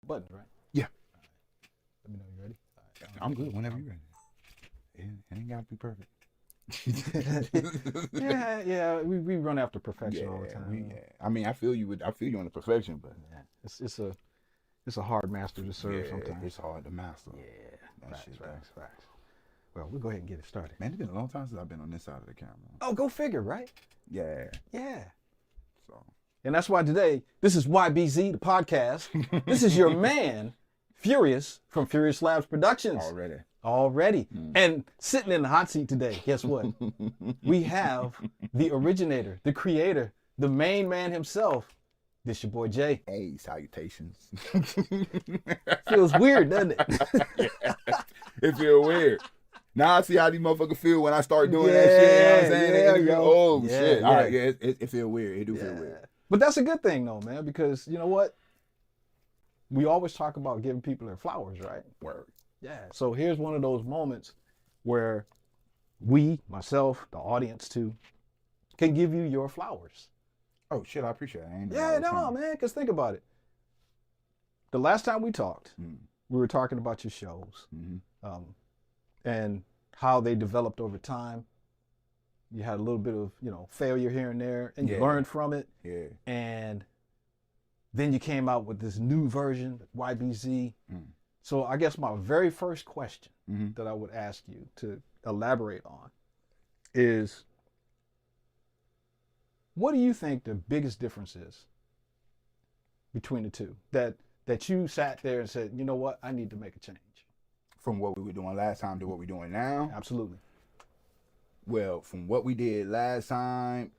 buttons, right? Yeah. Let me know you ready. I'm good whenever you're ready. It ain't got to be perfect. yeah. We run after perfection all the time. I mean, I feel you on the perfection, but it's a hard master to serve sometimes. It's hard to master. Yeah, facts. Well, we'll go ahead and get it started. Man, it's been a long time since I've been on this side of the camera. Oh, go figure, right? Yeah. So. And that's why today, this is YBZ, the podcast. This is your man, Furious, from Furious Labs Productions. Already. And sitting in the hot seat today, guess what? We have the originator, the creator, the main man himself, Disurboij Jay. Hey, salutations. Feels weird, doesn't it? It feels weird. Now I see how these motherfuckers feel when I start doing that shit. You know what I'm saying? Shit. All right, it feel weird. It do feel weird. But that's a good thing though, man, because you know what? We always talk about giving people their flowers, right? Word. Yeah. So here's one of those moments where we, myself, the audience too, can give you your flowers. Oh shit, I appreciate it. Man, because think about it. The last time we talked, we were talking about your shows and how they developed over time. You had a little bit of, failure here and there, and you learned from it. Yeah. And then you came out with this new version, YBZ. So I guess my very first question that I would ask you to elaborate on is, what do you think the biggest difference is between the two? That you sat there and said, you know what, I need to make a change. From what we were doing last time to what we're doing now? Absolutely. Well, from what we did last time,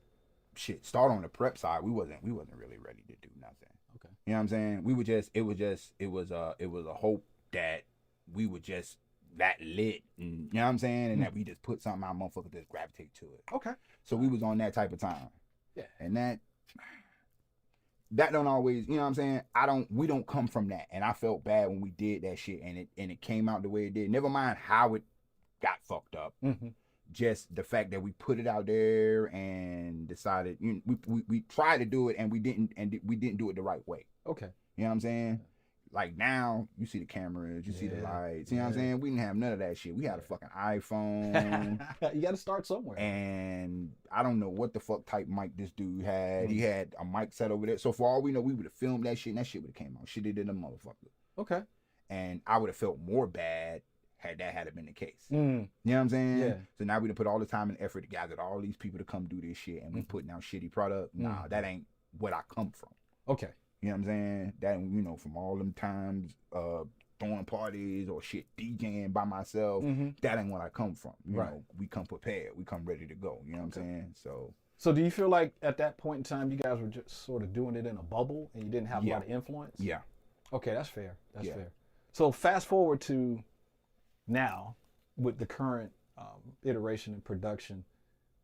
start on the prep side, we wasn't really ready to do nothing. Okay. You know what I'm saying? It was a hope that we were just that lit, and you know what I'm saying, and that we just put something out, motherfuckers just gravitate to it. Okay. So we was on that type of time. Yeah. And that don't always, you know what I'm saying? We don't come from that. And I felt bad when we did that shit and it came out the way it did. Never mind how it got fucked up. Just the fact that we put it out there and decided, we tried to do it and we didn't do it the right way. Okay. You know what I'm saying? Like now, you see the cameras, you see the lights, you know what I'm saying? We didn't have none of that shit. We had a fucking iPhone. You got to start somewhere. And I don't know what the fuck type mic this dude had. He had a mic set over there. So for all we know, we would have filmed that shit and that shit would have came out. Shit did a motherfucker. Okay. And I would have felt more bad had been the case. You know what I'm saying? Yeah. So now we done put all the time and effort to gather all these people to come do this shit and we putting out shitty product. Nah, that ain't what I come from. Okay. You know what I'm saying? That, from all them times throwing parties or shit, DJing by myself, that ain't what I come from. You know, we come prepared. We come ready to go. You know what I'm saying? So do you feel like at that point in time, you guys were just sort of doing it in a bubble and you didn't have a lot of influence? Yeah. Okay, that's fair. That's fair. So fast forward to now with the current iteration and production,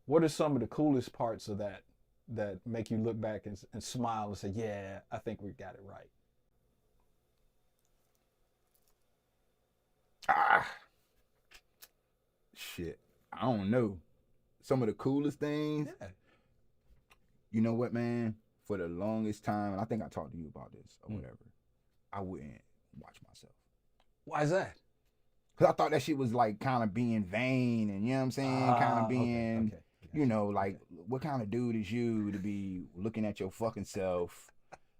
what are some of the coolest parts of that make you look back and smile and say, yeah, I think we got it right? Shit. I don't know. Some of the coolest things. Yeah. You know what, man? For the longest time, and I think I talked to you about this or whatever, I wouldn't watch myself. Why is that? Because I thought that shit was like kind of being vain and, you know what I'm saying? Kind of being, like, what kind of dude is you to be looking at your fucking self?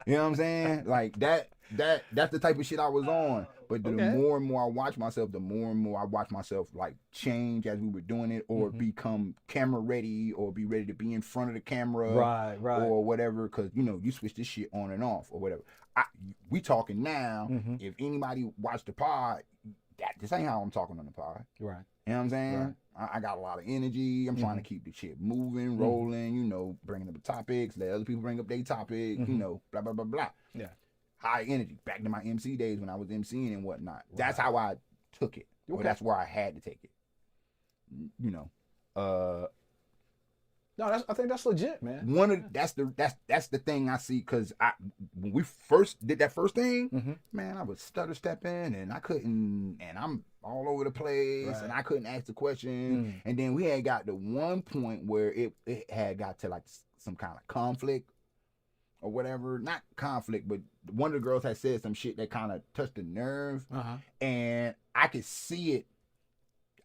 You know what I'm saying? Like, that's the type of shit I was on. But the more and more I watch myself, the more and more I watch myself, like, change as we were doing it or become camera ready or be ready to be in front of the camera. Right. Or whatever, because, you switch this shit on and off or whatever. We talking now. If anybody watched the pod, this ain't how I'm talking on the pod. Right. You know what I'm saying? Right. I got a lot of energy. I'm trying to keep the shit moving, rolling, bringing up the topics, let other people bring up their topic, blah, blah, blah, blah. Yeah. High energy. Back to my MC days when I was MCing and whatnot. Right. That's how I took it. Okay. Or that's where I had to take it. No, I think that's legit, man. That's the thing I see, because when we first did that first thing, man, I was stutter stepping and I couldn't, and I'm all over the place and I couldn't ask the question. And then we had got to one point where it had got to like some kind of conflict, or whatever. Not conflict, but one of the girls had said some shit that kind of touched the nerve. And I could see it.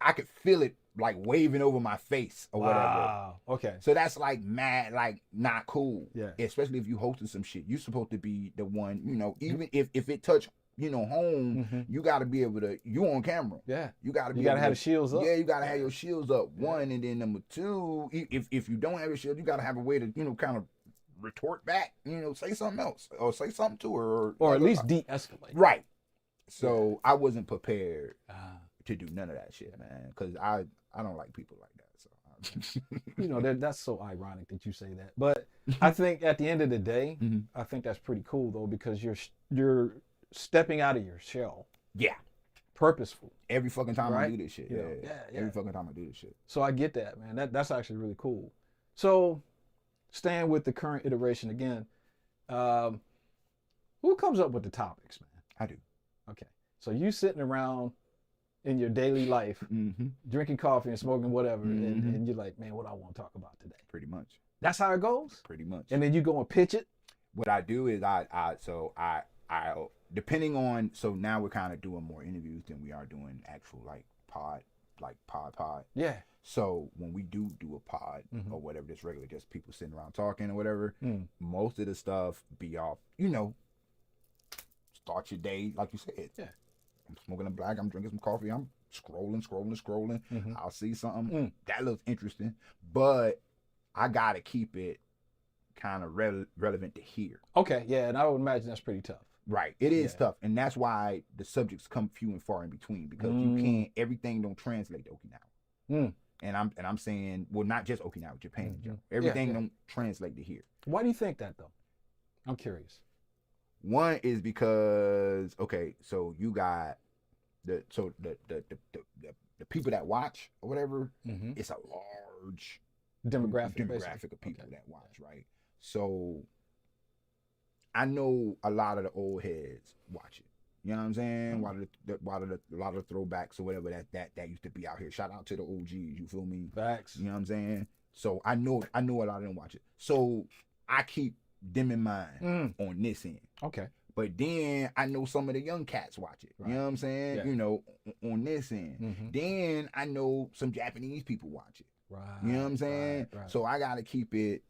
I could feel it like waving over my face or whatever. Wow. Okay. So that's like mad, like not cool. Yeah. Especially if you hosting some shit. You're supposed to be the one, you know, even if it touch, you know, home, you got to be able to, you on camera. Yeah. You got to be You got to have the shields up. Yeah, you got to have your shields up. One, and then number two, if you don't have your shield, you got to have a way to, you know, kind of retort back, you know, say something else or say something to her. Or at least de-escalate. Right. So I wasn't prepared to do none of that shit, man, because I don't like people like that. So you know, that's so ironic that you say that. But I think at the end of the day, I think that's pretty cool though, because you're stepping out of your shell. Yeah. Purposeful. Every fucking time right? I do this shit. Yeah. Every fucking time I do this shit. So I get that, man. That's actually really cool. So staying with the current iteration again, who comes up with the topics, man? I do. Okay. So you sitting around in your daily life, drinking coffee and smoking whatever, and you're like, man, what I want to talk about today? Pretty much. That's how it goes? Pretty much. And then you go and pitch it? What I do is I depending on, so now we're kind of doing more interviews than we are doing actual pod. Yeah. So when we do a pod or whatever, just regular, just people sitting around talking or whatever, most of the stuff be off, you know, start your day, like you said. Yeah. I'm smoking a black, I'm drinking some coffee, I'm scrolling. I'll see something that looks interesting, but I gotta keep it kind of relevant to here. Okay, yeah, and I would imagine that's pretty tough. Right, it is tough, and that's why the subjects come few and far in between, because you can't, everything don't translate to Okinawa. And I'm saying, well, not just Okinawa, Japan. Everything don't translate to here. Why do you think that though? I'm curious. One is because, okay, so you got the people that watch or whatever. It's a large demographic of people that watch, right? So I know a lot of the old heads watch it. You know what I'm saying? A lot of the throwbacks or whatever that used to be out here. Shout out to the OGs. You feel me? Facts. You know what I'm saying? So I know a lot of them watch it. So I keep them in mind on this end. Okay. But then I know some of the young cats watch it. Right. You know what I'm saying? Yeah. You know, on this end. Then I know some Japanese people watch it. Right. You know what I'm saying? Right. So I gotta keep it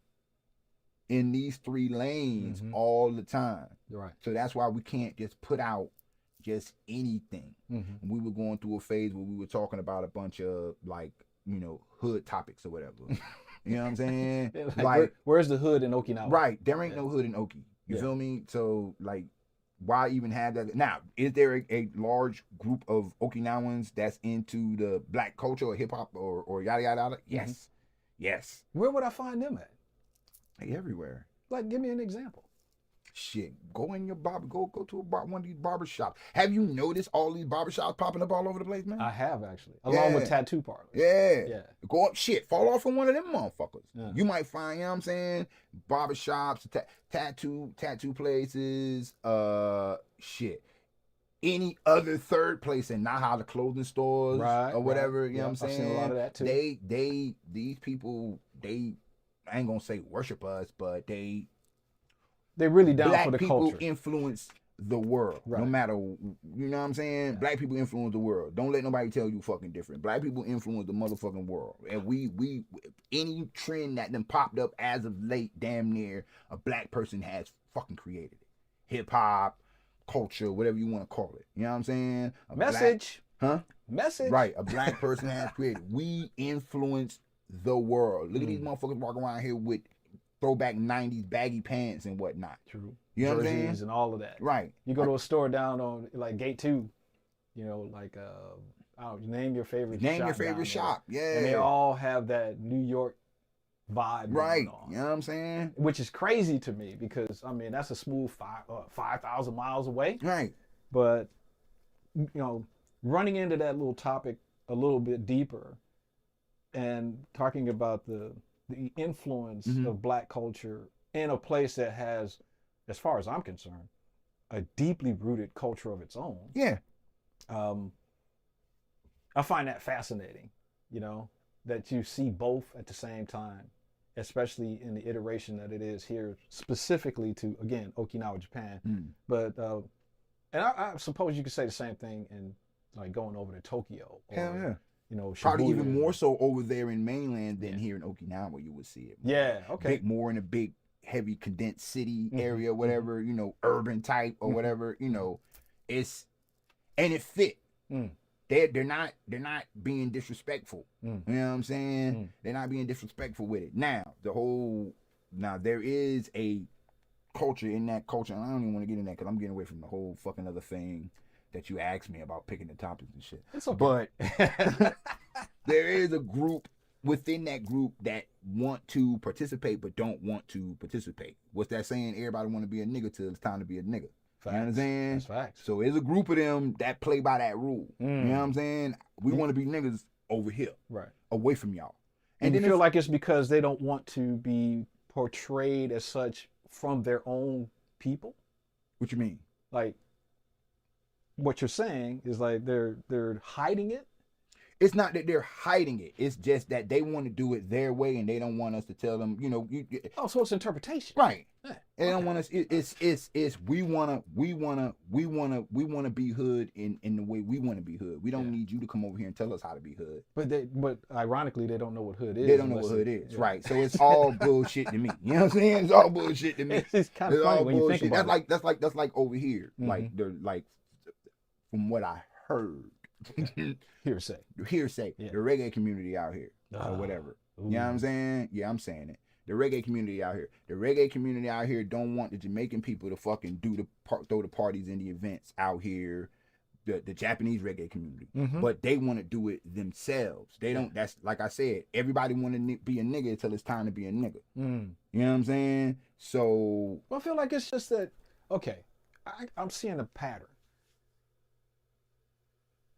in these three lanes all the time. Right. So that's why we can't just put out just anything. We were going through a phase where we were talking about a bunch of, like, you know, hood topics or whatever. You know what I'm saying? like where's the hood in Okinawa? Right. There ain't no hood in Oki. You feel me? So, like, why even have that? Now, is there a large group of Okinawans that's into the black culture or hip hop or yada yada yada? Yes. Yes. Where would I find them at? Hey, everywhere. Like, give me an example. Shit, go in your barber, go to one of these barber shops. Have you noticed all these barber shops popping up all over the place, man? I have, actually, along with tattoo parlors. Yeah. Go up, shit, fall off from one of them motherfuckers. Yeah. You might find, you know what I'm saying, barber shops, tattoo places, shit. Any other third place, and not how the clothing stores or whatever, you know what I'm saying? I've seen a lot of that too. These people, I ain't gonna say worship us, but they're really down black for the people culture. Influence the world, no matter, you know what I'm saying? Yeah. Black people influence the world. Don't let nobody tell you fucking different. Black people influence the motherfucking world. And we any trend that then popped up as of late, damn near a black person has fucking created it. Hip hop, culture, whatever you want to call it. You know what I'm saying? Message. Message. Right. A black person has created. We influence the world. Look at these motherfuckers walking around here with throwback 90s baggy pants and whatnot. True. You know what I'm Jerseys saying? And all of that. Right. You go to a store down on like Gate 2, you know, like I don't know, name your favorite shop. Yeah. And they all have that New York vibe. Right. Going on, you know what I'm saying? Which is crazy to me because I mean that's a smooth 5,000 miles away. Right. But you know, running into that little topic a little bit deeper and talking about the influence of black culture in a place that has, as far as I'm concerned, a deeply rooted culture of its own. Yeah. I find that fascinating, you know, that you see both at the same time especially in the iteration that it is here, specifically to, again, Okinawa, Japan. But and I suppose you could say the same thing in like going over to Tokyo. Or, Hell yeah. You know, probably Shibuya. even more so over there in mainland than here in Okinawa. You would see it. Yeah, okay. More in a big, heavy, condensed city area, whatever, you know, urban type or whatever. You know, and it fit. They're not being disrespectful. You know what I'm saying? They're not being disrespectful with it. Now there is a culture in that culture, and I don't even want to get in that because I'm getting away from the whole fucking other thing that you asked me about picking the topics and shit. It's okay. But there is a group within that group that want to participate but don't want to participate. What's that saying? Everybody want to be a nigga till it's time to be a nigga. Facts. You know what I'm saying? That's facts. So there's a group of them that play by that rule. You know what I'm saying? We want to be niggas over here. Right. Away from y'all. And you feel like it's because they don't want to be portrayed as such from their own people? What you mean? Like, what you're saying is like they're hiding it? It's not that they're hiding it. It's just that they want to do it their way, and they don't want us to tell them. You know. So it's interpretation, right? Yeah. They don't want us. It's we wanna be hood in the way we want to be hood. We don't need you to come over here and tell us how to be hood. But ironically, they don't know what hood is. They don't know what hood is, right? So it's all bullshit to me. You know what I'm saying? It's all bullshit to me. It's kind of funny when you think about it. That's like over here. Like they're like, from what I heard. Hearsay. Yeah. The reggae community out here, or whatever. You know what I'm saying? Yeah, I'm saying it. The reggae community out here don't want the Jamaican people to fucking throw the parties and the events out here. The Japanese reggae community, but they want to do it themselves. They don't. That's like I said. Everybody want to be a nigga until it's time to be a nigga. You know what I'm saying? So I feel like it's just that. Okay, I'm seeing a pattern.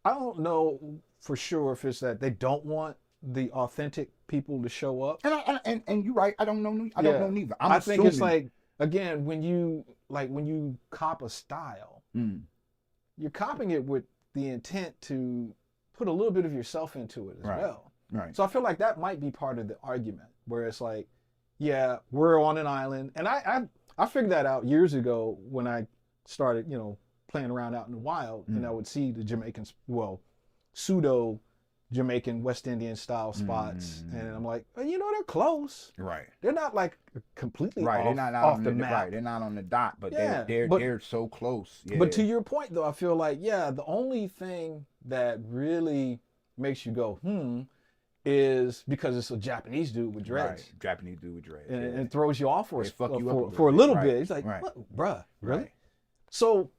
I don't know for sure if it's that they don't want the authentic people to show up. And you're right. I don't know. I don't know neither. I think it's like, again, when you cop a style, you're copying it with the intent to put a little bit of yourself into it as well. Right. So I feel like that might be part of the argument, where it's like, yeah, we're on an island, and I figured that out years ago when I started, playing around out in the wild, and I would see the Jamaicans, pseudo Jamaican West Indian style spots, and I'm like, well, they're close. Right. They're not like completely right. off, They're not off on the map. Right. They're not on the dot, but they're so close. Yeah. But to your point, though, I feel like the only thing that really makes you go is because it's a Japanese dude with dreads. Right. Japanese dude with dreads. And it throws you off for a little little bit. bit. It's like, what, bruh, really? Right. So,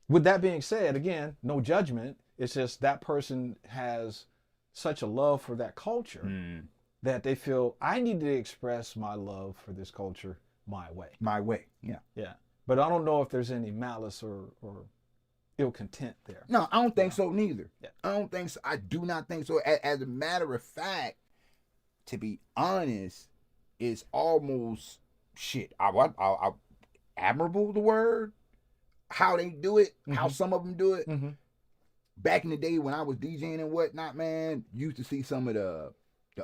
with that being said, again, no judgment. It's just that person has such a love for that culture that they feel, I need to express my love for this culture my way. My way, yeah. Yeah. But I don't know if there's any malice or ill content there. No, I don't think so neither. Yeah. I don't think so. I do not think so. As a matter of fact, to be honest, it's almost admirable, the word, how they do it, how some of them do it. Back in the day when I was DJing and whatnot, man, used to see some of the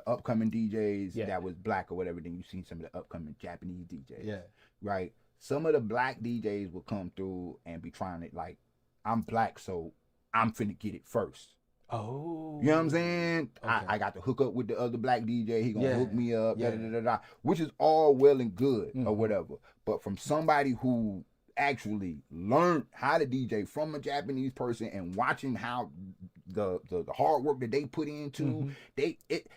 upcoming DJs that was black or whatever. Then you see some of the upcoming Japanese DJs. Yeah. Right. Some of the black DJs will come through and be trying to, like, I'm black, so I'm finna get it first. Oh. You know what I'm saying? Okay. I got to hook up with the other black DJ. He gonna hook me up, which is all well and good or whatever. But from somebody who actually learned how to DJ from a Japanese person and watching how the hard work that they put into,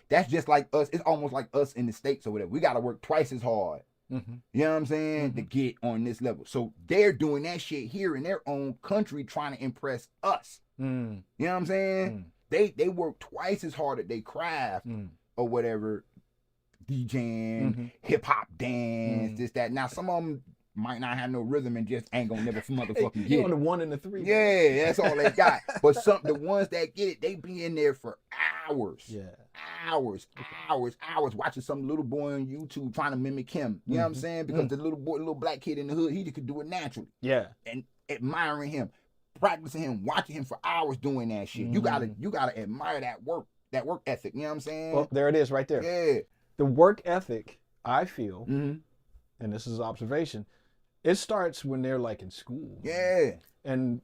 that's just like us. It's almost like us in the States or whatever. We got to work twice as hard. You know what I'm saying? To get on this level. So they're doing that shit here in their own country, trying to impress us. You know what I'm saying? They work twice as hard at their craft or whatever, DJing, hip hop dance, this, that. Now some of them might not have no rhythm and just ain't gonna never motherfucking get it. On the 1 and the 3. Yeah, that's all they got. But the ones that get it, they be in there for hours. Yeah. Hours watching some little boy on YouTube trying to mimic him. You know what I'm saying? Because the little black kid in the hood, he just could do it naturally. Yeah. And admiring him, practicing him, watching him for hours doing that shit. You gotta admire that work ethic. You know what I'm saying? Well, there it is right there. Yeah. The work ethic I feel, and this is observation, it starts when they're like in school. Yeah. And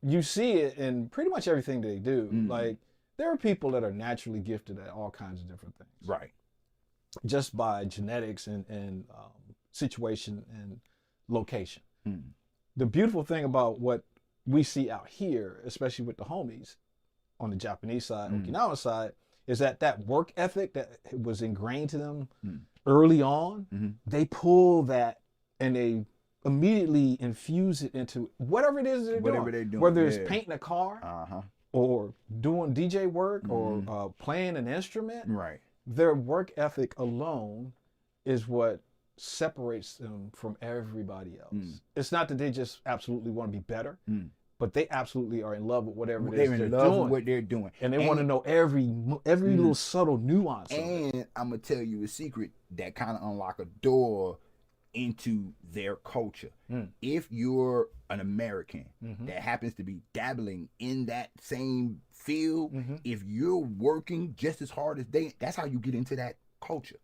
you see it in pretty much everything they do. Like, there are people that are naturally gifted at all kinds of different things. Right. Just by genetics and situation and location. The beautiful thing about what we see out here, especially with the homies on the Japanese side, Okinawa side, is that work ethic that was ingrained to them early on, they pull that and they immediately infuse it into whatever it is they're doing. Whether it's painting a car or doing DJ work or playing an instrument. Right. Their work ethic alone is what separates them from everybody else. It's not that they just absolutely want to be better, but they absolutely are in love with whatever it is they're doing. With what they're doing. And they want to know every little subtle nuance. And I'm going to tell you a secret that kind of unlock a door into their culture. If you're an American that happens to be dabbling in that same field, if you're working just as hard as that's how you get into that culture.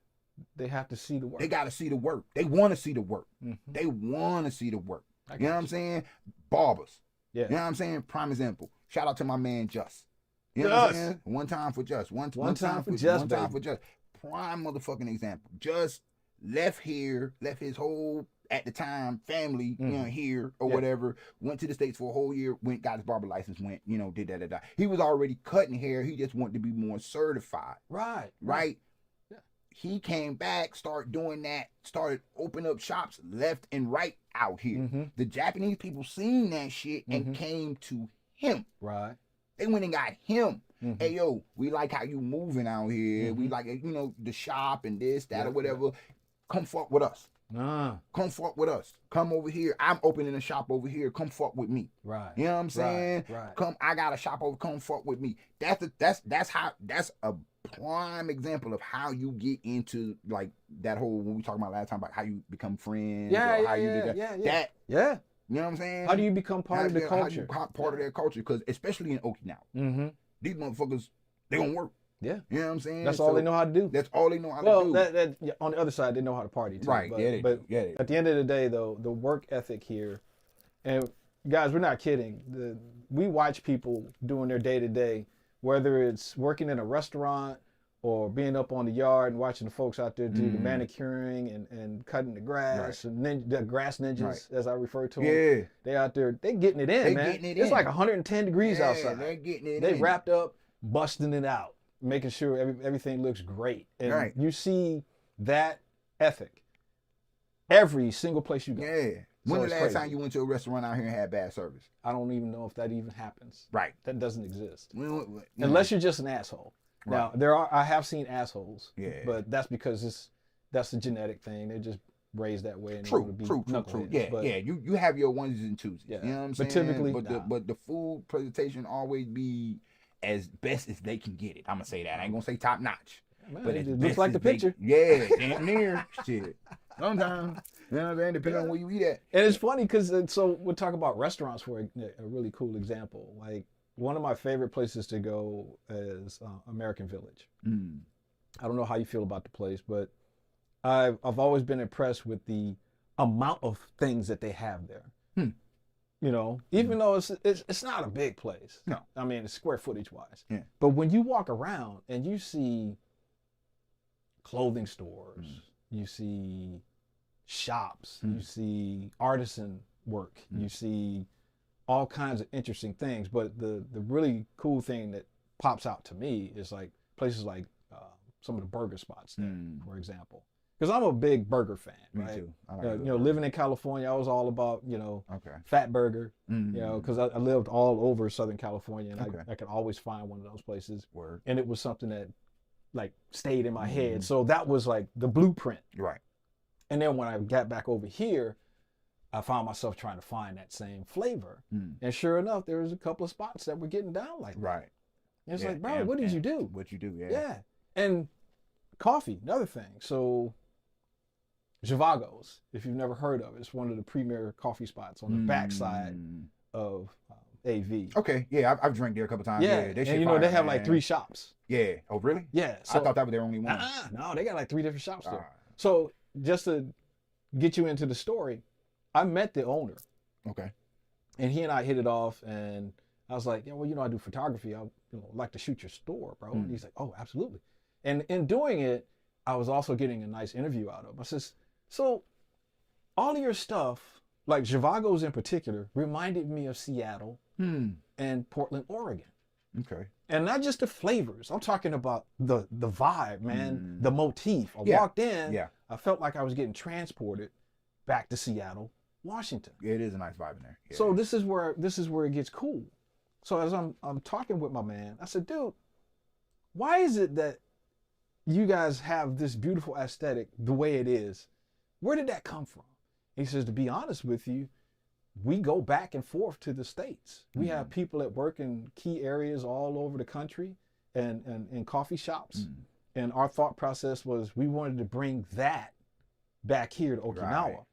They have to see the work. They got to see the work. They want to see the work. They want to see the work. You know what I'm saying? Barbers. Yeah. You know what I'm saying? Prime example. Shout out to my man Just. You know what I'm saying? One time for Just. One time for Just. One time for Just. Prime motherfucking example. Just left his whole, at the time, family, you know, here or whatever, went to the States for a whole year, got his barber license, did that. He was already cutting hair. He just wanted to be more certified. Right. Yeah. He came back, started doing that, started opening up shops left and right out here. The Japanese people seen that shit and came to him. Right. They went and got him. Hey, yo, we like how you moving out here. We like, the shop and this, that, or whatever. Come fuck with us. Come fuck with us. Come over here. I'm opening a shop over here. Come fuck with me. Right. You know what I'm saying? Right. Come, I got a shop over. Come fuck with me. That's a prime example of how you get into like that whole, when we talked about last time about how you become friends. You know what I'm saying? How do you become part of the culture? Part of their culture, because especially in Okinawa, these motherfuckers, they gonna work. Yeah. You know what I'm saying? That's all they know how to do. That's all they know how to do. Well, on the other side, they know how to party too. Right. But at the end of the day, though, the work ethic here, and guys, we're not kidding. We watch people doing their day-to-day, whether it's working in a restaurant or being up on the yard and watching the folks out there do the manicuring and cutting the grass, and the grass ninjas, as I refer to them. Yeah. They out there, they getting it in, man. It's like 110 degrees outside. They're getting it in. They wrapped up, busting it out, making sure everything looks great. And you see that ethic every single place you go. Yeah. When the last time you went to a restaurant out here and had bad service? I don't even know if that even happens. Right. That doesn't exist. Unless you're just an asshole. Right. Now, I have seen assholes. Yeah. But that's because that's a genetic thing. They're just raised that way. And True. Yeah, but, You have your onesies and twosies. Yeah. You know what I'm saying? But typically, but the food presentation always be as best as they can get it. I'm gonna say that. I ain't gonna say top notch. Man, but it looks like the picture. Damn near. Shit. Sometimes, you know what I'm saying? Depending on where you eat at. And it's funny because so we'll talk about restaurants for a really cool example. Like one of my favorite places to go is American Village. I don't know how you feel about the place, but I've always been impressed with the amount of things that they have there. Even though it's not a big place. No. I mean, it's square footage wise. Yeah. But when you walk around and you see clothing stores, you see shops, you see artisan work, you see all kinds of interesting things. But the really cool thing that pops out to me is like places like some of the burger spots there, for example. Because I'm a big burger fan, right? Me too. I like living in California, I was all about, Fat Burger, because I lived all over Southern California, and I could always find one of those places. Word. And it was something that, like, stayed in my head. So that was, like, the blueprint. Right. And then when I got back over here, I found myself trying to find that same flavor. And sure enough, there was a couple of spots that were getting down like that. Right. And it's like, bro, what did you do? What you do, Yeah. And coffee, another thing. So Zhivago's, if you've never heard of it, it's one of the premier coffee spots on the backside of AV. Okay, yeah, I've drank there a couple times. Yeah, and you know they have like 3 shops. Yeah. Oh, really? Yeah. So, I thought that was their only one. No, they got like 3 different shops there. So just to get you into the story, I met the owner. Okay. And he and I hit it off, and I was like, yeah, well, you know, I do photography. I like to shoot your store, bro. And he's like, oh, absolutely. And in doing it, I was also getting a nice interview out of him. I says, so all of your stuff, like Zhivago's in particular, reminded me of Seattle and Portland, Oregon. Okay. And not just the flavors. I'm talking about the vibe, man, the motif. I walked in, I felt like I was getting transported back to Seattle, Washington. Yeah, it is a nice vibe in there. Yeah. So this is where it gets cool. So as I'm talking with my man, I said, dude, why is it that you guys have this beautiful aesthetic the way it is? Where did that come from? He says, to be honest with you, we go back and forth to the States. We have people that work in key areas all over the country and in coffee shops. And our thought process was we wanted to bring that back here to Okinawa.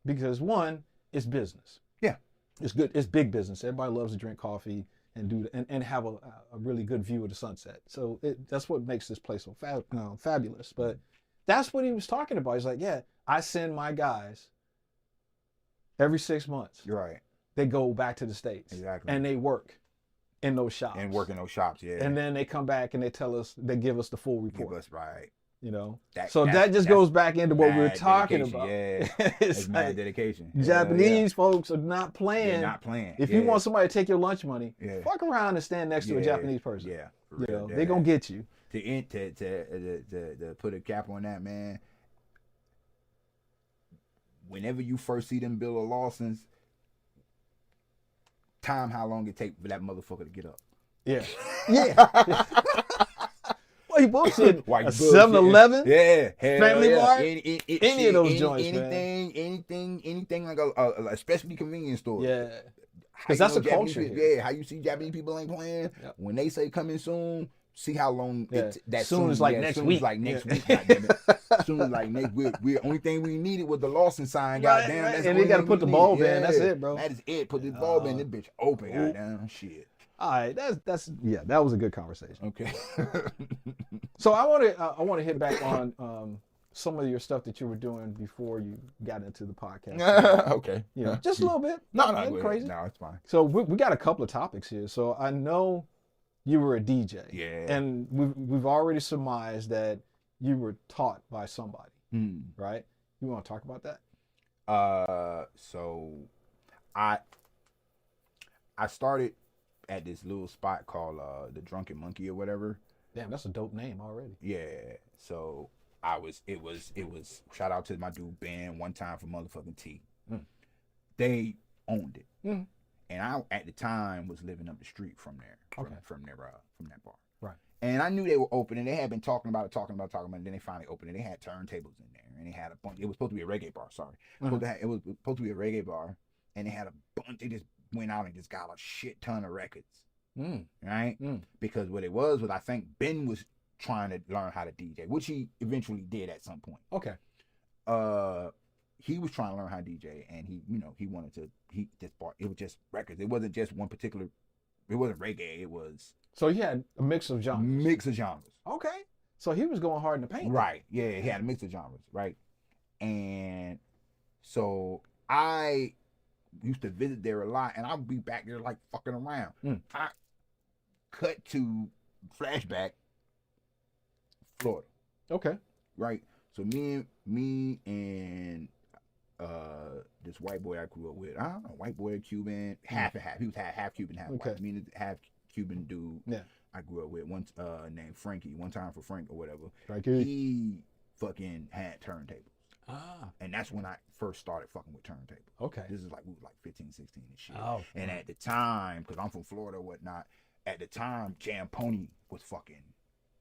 Because one, it's business. Yeah. It's good. It's big business. Everybody loves to drink coffee and and have a really good view of the sunset. So that's what makes this place so fabulous. But that's what he was talking about. He's like, yeah, I send my guys every 6 months. You're right. They go back to the States. Exactly. And they work in those shops. And work in those shops, yeah. And then they come back and they give us the full report. Give us, right. You know, that just goes back into what we were talking about. Yeah, it's mad dedication. Japanese folks are not playing. They're not playing. If you want somebody to take your lunch money, fuck around and stand next to a Japanese person. Yeah, you know, they're gonna get you. To put a cap on that, man. Whenever you first see them Bill of Lawsons, time how long it take for that motherfucker to get up. Yeah, yeah. Well, he bullshit. 7-Eleven, Family Mart, any of those joints, anything like a specialty convenience store. Yeah, because that's a culture. Yeah, how you see Japanese people ain't playing. Yep. When they say coming soon, see how long that soon is like next week. Like next week. Goddamn it. Soon as like next week. We only thing we needed was the Lawson sign. Goddamn, that's and they got to put the bulb in. That's it, bro. That is it. Put this bulb in. This bitch open. Goddamn shit. All right, that was a good conversation. Okay. So I want to hit back on some of your stuff that you were doing before you got into the podcast. Okay. You know, just a little bit. No, crazy. No, it's fine. So we got a couple of topics here. So I know you were a DJ. Yeah. And we've already surmised that you were taught by somebody, right? You want to talk about that? So I started at this little spot called the Drunken Monkey or whatever. Damn, that's a dope name already. Yeah. So it was shout out to my dude Ben one time for motherfucking T. They owned it. And I at the time was living up the street from there. From that bar. Right. And I knew they were open and they had been talking about it, and then they finally opened it. They had turntables in there and they had a bunch. It was supposed to be a reggae bar, sorry. It was supposed to be a reggae bar, and they had a bunch. They just went out and just got a shit ton of records. Right? Because what it was I think Ben was trying to learn how to DJ, which he eventually did at some point. Okay. He was trying to learn how to DJ, and he wanted to. This bar, it was just records. It wasn't just one particular. It wasn't reggae. It was. So he had a mix of genres. Okay. So he was going hard in the paint. Right. Yeah. He had a mix of genres. Right. And so I used to visit there a lot, and I would be back there like fucking around. I cut to flashback, Florida. Okay. Right. So me and this white boy I grew up with. I don't know, white boy, Cuban, half and half. He was half Cuban, half white. Me and this half Cuban dude I grew up with, once named Frankie, one time for Frank or whatever. Frankie. He fucking had turntables. And that's when I first started fucking with turntables. Okay. This is like, we were like 15, 16 and shit. Oh. And at the time, because I'm from Florida or whatnot, at the time, Jam Pony was fucking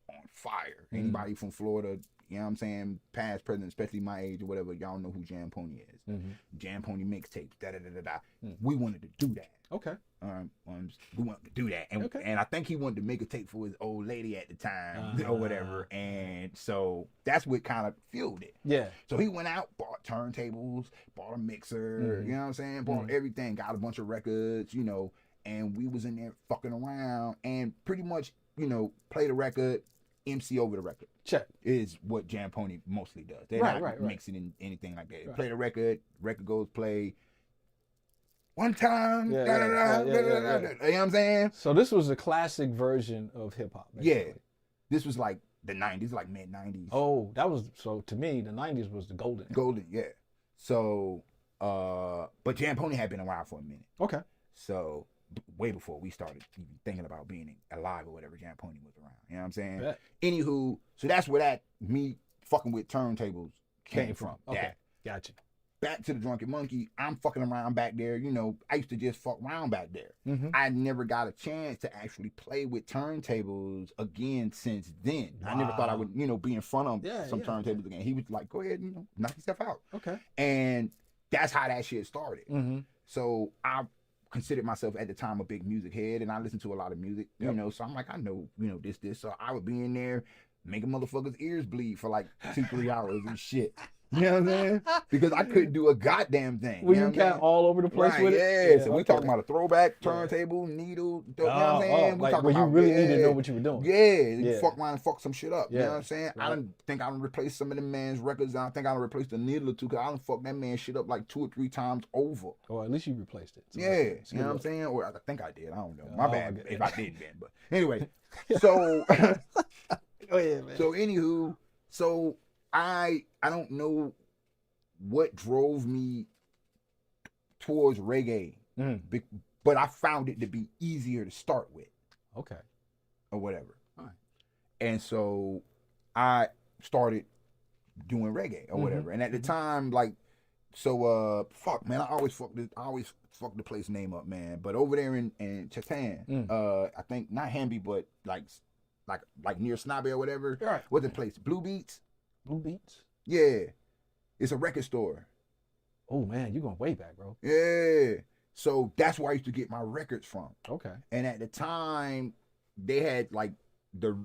on fire. Anybody from Florida, you know what I'm saying, past, present, especially my age or whatever, y'all know who Jam Pony is. Jam Pony mixtapes, da-da-da-da-da. We wanted to do that. Okay. We wanted to do that. And I think he wanted to make a tape for his old lady at the time or whatever. And so that's what kind of fueled it. Yeah. So he went out, bought turntables, bought a mixer, you know what I'm saying, bought everything, got a bunch of records, and we was in there fucking around and pretty much, play the record, MC over the record. Check. Is what Jam Pony mostly does. They're not mixing in anything like that. They play the record goes play. One time, you know what I'm saying? So this was a classic version of hip hop. Yeah, this was like the 90s, like mid 90s. Oh, so to me, the 90s was the golden. Golden, yeah. So, but Jam Pony had been around for a minute. Okay. So way before we started even thinking about being alive or whatever, Jam Pony was around. You know what I'm saying? Yeah. Anywho, so that's where me fucking with turntables came from. Okay, gotcha. Back to the Drunken Monkey, I'm fucking around back there. I used to just fuck around back there. Mm-hmm. I never got a chance to actually play with turntables again since then. Wow. I never thought I would, be in front of some turntables again. He was like, go ahead, knock yourself out. Okay. And that's how that shit started. Mm-hmm. So I considered myself at the time a big music head, and I listened to a lot of music, so I'm like, I know, this. So I would be in there making motherfuckers' ears bleed for like 2-3 hours and shit. You know what I'm saying? Because I couldn't do a goddamn thing. Were you kind of all over the place with it? Yeah, so we talking about a throwback, turntable, needle, you know what I'm saying? We like, you really need to know what you were doing. Yeah. Fuck around and fuck some shit up. Yeah. You know what I'm saying? Right. I don't think I done replaced some of the man's records. I don't think I done replaced a needle or two, because I done fucked that man shit up like 2 or 3 times over. Or at least you replaced it. So you know what I'm saying? Or I think I did. I don't know. My bad if I didn't then. But anyway, so go ahead, man. So anywho, so I don't know what drove me towards reggae, but I found it to be easier to start with. Okay. Or whatever. All right. And so I started doing reggae or whatever. And at the time, fuck, man, I always fuck the place name up, man. But over there in Chatan, I think not Hamby, but like near Snobby or whatever. Right. What's the place? Blue Beats? Blue Beats? Yeah. It's a record store. Oh man, you're going way back, bro. Yeah. So that's where I used to get my records from. Okay. And at the time, they had the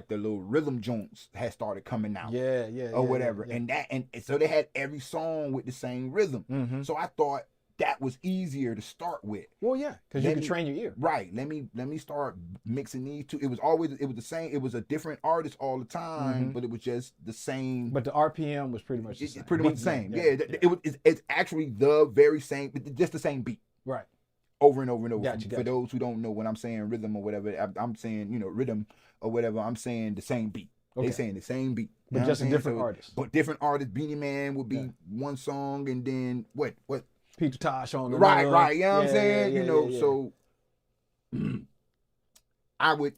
little rhythm joints had started coming out. Or whatever. Yeah. And so they had every song with the same rhythm. Mm-hmm. So I thought that was easier to start with. Well, yeah, because you can train your ear. Right. Let me start mixing these two. It was the same. It was a different artist all the time, but it was just the same. But the RPM was pretty much the same. Pretty much the same. It's actually the very same, just the same beat. Right. Over and over and over. Gotcha. For those who don't know, when I'm saying rhythm or whatever, I'm saying, rhythm or whatever, I'm saying the same beat. Okay. They saying the same beat. But just a different artist. But different artists. Beanie Man would be one song, and then what? Peter Tosh on the right, you know what I'm saying? So I would,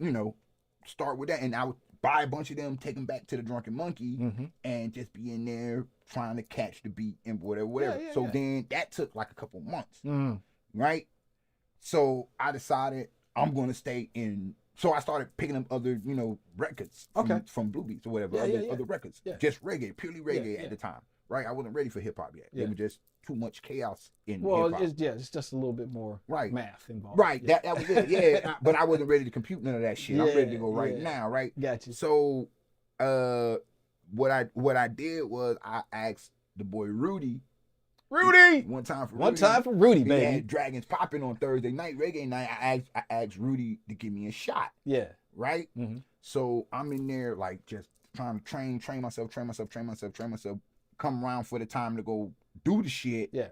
start with that, and I would buy a bunch of them, take them back to the Drunken Monkey, and just be in there trying to catch the beat and whatever. Then that took like a couple months, right? So I decided I'm going to stay in. So I started picking up other, records from Blue Beats or whatever, other records, just reggae, purely reggae at the time, right? I wasn't ready for hip hop yet. They were just too much chaos in hip hop. It's just a little bit more math involved. Right, that was it. But I wasn't ready to compute none of that shit. I'm ready to go right now, right? Gotcha. So, what I did was I asked the boy Rudy. One time for Rudy, baby. He had Dragons popping on Thursday night, reggae night. I asked Rudy to give me a shot. Yeah. Right? So I'm in there just trying to train myself, come around for the time to go do the shit. Yeah.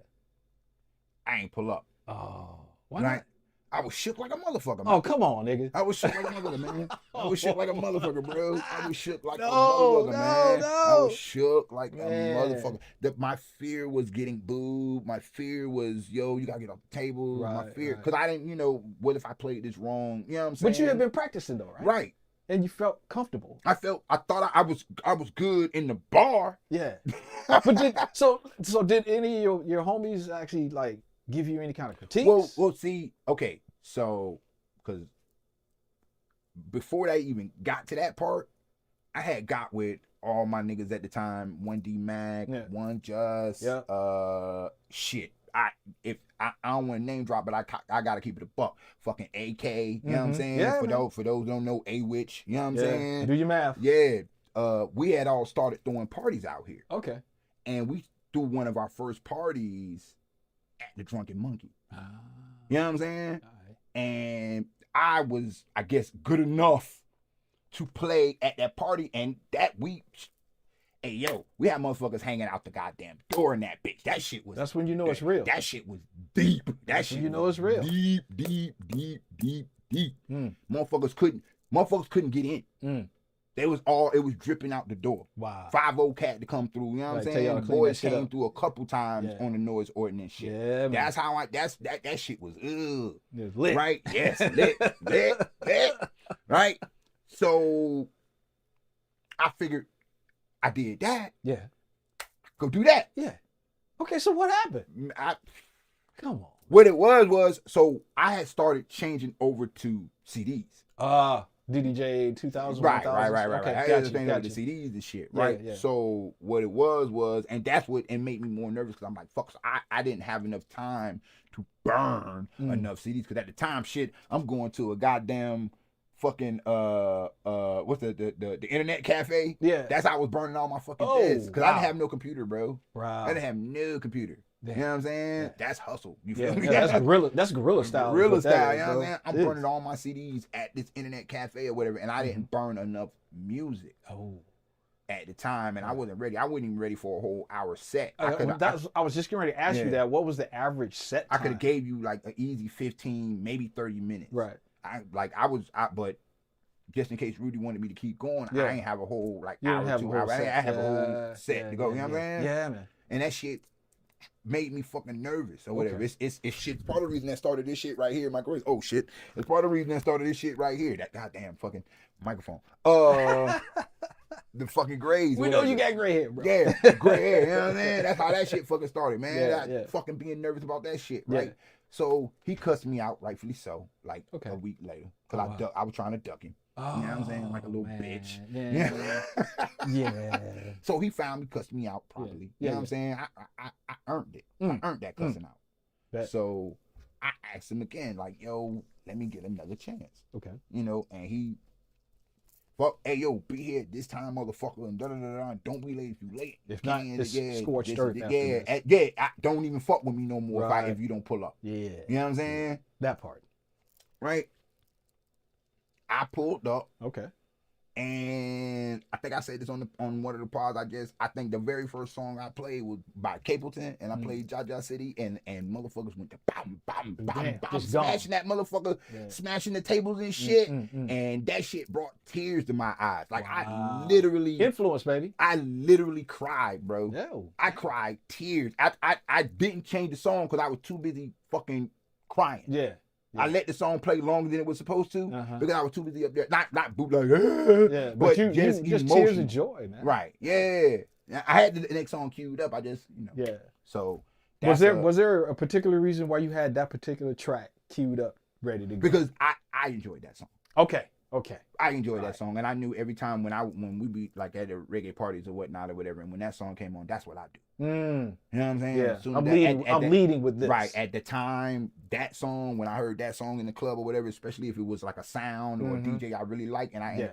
I ain't pull up. Oh. Why not? I was shook like a motherfucker, man. Oh, come on, nigga. I was shook like a motherfucker, man. I was shook like a motherfucker, bro. I was shook like a motherfucker, man. I was shook like a motherfucker. My fear was getting booed. My fear was, you gotta get off the table. My fear, because I didn't, what if I played this wrong? You know what I'm saying? But you had been practicing though, right? Right. And you felt comfortable. I thought I was good in the bar. Yeah. But did any of your homies actually give you any kind of critiques? Well, see, okay, so, because before they even got to that part, I had got with all my niggas at the time, 1D Mac, One Just, shit. I don't want to name drop, but I gotta keep it a buck. Fucking AK, you know what I'm saying? For those who don't know, A-Witch, you know what I'm saying? Do your math. Yeah. We had all started throwing parties out here. Okay. And we threw one of our first parties at the Drunken Monkey. You know what I'm saying? And I was, I guess, good enough to play at that party. And that week, hey, yo, we had motherfuckers hanging out the goddamn door in that bitch. That shit was... That's when you know it's real. That shit was deep. That's when you know it's real. Deep. Motherfuckers couldn't get in. It was dripping out the door. Wow. 5-0 cat to come through. You know what I'm saying? Boys came through a couple times on the noise ordinance shit. Yeah, man. That's how that shit was lit. Right? Yes, lit. Right? So I figured I did that. Yeah. Go do that. Yeah. Okay, so what happened? Come on. What it was, so I had started changing over to CDs. DDJ 2000. Right. Okay, I had to change over to CDs and shit, right? Yeah. So what it was, and that's what it made me more nervous because I'm like, fuck, so I didn't have enough time to burn enough CDs because at the time, shit, I'm going to a goddamn fucking what's the internet cafe? Yeah. That's how I was burning all my fucking discs because I didn't have no computer, bro. Wow. I didn't have no computer. Damn. You know what I'm saying? Yeah. That's hustle. You feel me? That's guerrilla style. Guerrilla style, you know what I'm saying? I'm It burning all my CDs at this internet cafe or whatever, and I didn't burn enough music at the time, and I wasn't ready. I wasn't even ready for a whole hour set. I was just getting ready to ask you that. What was the average set time? I could have gave you like an easy 15, maybe 30 minutes. Right. But just in case Rudy wanted me to keep going, I ain't have a whole hour, 2 hours. I have a whole set to go. You know what I'm saying? Yeah, man. And that shit made me fucking nervous or whatever. It's shit. Part of the reason that started this shit right here, my grace. Oh shit! It's part of the reason that started this shit right here. That goddamn fucking microphone. The fucking grays. We know you got gray hair, bro. Yeah, gray hair. You know what I'm saying? That's how that shit fucking started, man. Fucking being nervous about that shit, right? Yeah. So he cussed me out, rightfully so, like a week later, because I was trying to duck him. Oh, you know what I'm saying? Like a little bitch. Yeah. So he found me, cussed me out properly. You know what I'm saying? I earned it. I earned that cussing out. Bet. So I asked him again, like, yo, let me get another chance. Okay. You know, and he, fuck, hey, yo, be here at this time, motherfucker, and da-da-da-da, don't be late if you late. If not, it's scorched earth. Don't even fuck with me no more if you don't pull up. Yeah. You know what I'm saying? That part. Right? I pulled up. Okay. And I think I said this on one of the pods. I think the very first song I played was by Capleton, and I played Jaja City, and motherfuckers went to bam, bam, bam, bam, smashing that motherfucker, smashing the tables and shit, and that shit brought tears to my eyes. Like I literally influence, baby. I literally cried, bro. No. I cried tears. I didn't change the song because I was too busy fucking crying. Yeah. I let the song play longer than it was supposed to because I was too busy up there. Not bootleg, but you just tears of joy, man. Right? Yeah. I had the next song queued up. I just, Yeah. So was there a particular reason why you had that particular track queued up, ready to go? Because I enjoyed that song. Okay. I enjoyed that song, and I knew every time when we be like at the reggae parties or whatnot or whatever, and when that song came on, that's what I do. You know what I'm saying? Yeah. I'm leading with this. Right. At the time, that song, when I heard that song in the club or whatever, especially if it was like a sound or a DJ I really like, and I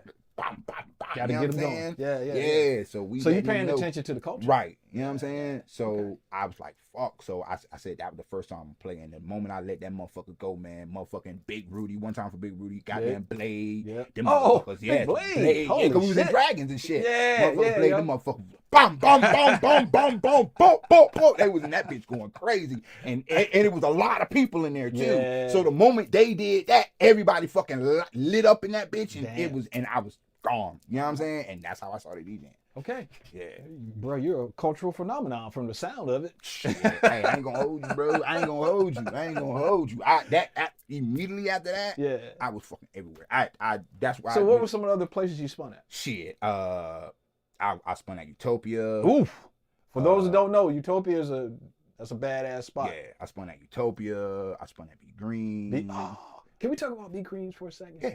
gotta get them going. Yeah. So you paying attention to the culture, right? You know what I'm saying? So I was like, fuck. So I said that was the first time I'm playing. The moment I let that motherfucker go, man, motherfucking Big Rudy. One time for Big Rudy, goddamn Blade. Them motherfuckers, Big Blade. Yeah, because we was in Dragons and shit. Motherfucker Blade, them motherfuckers. Bam, bam, bam, bam, bam, bam, boom, boom, boom. They was in that bitch going crazy, and it was a lot of people in there too. Yeah. So the moment they did that, everybody fucking lit up in that bitch, and I was gone. You know what I'm saying? And that's how I started DJing. Okay. Yeah. Bro, you're a cultural phenomenon from the sound of it. Shit. Hey, I ain't gonna hold you, bro. I ain't gonna hold you. Immediately after that, I was fucking everywhere. That's why. So what were some of the other places you spun at? Shit. I spun at Utopia. Oof. For those that don't know, Utopia that's a badass spot. Yeah, I spun at Utopia. I spun at B Green. Can we talk about B Greens for a second? Yeah.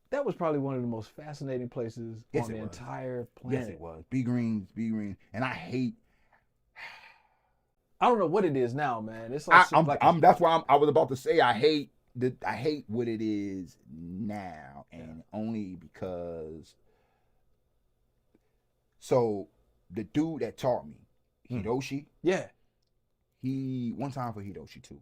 That was probably one of the most fascinating places on the entire planet. Yes, it was. B Green. And I hate. I don't know what it is now, man. It's like that's why I was about to say I hate what it is now, and only because. So the dude that taught me, Hiroshi. Yeah. One time for Hiroshi too.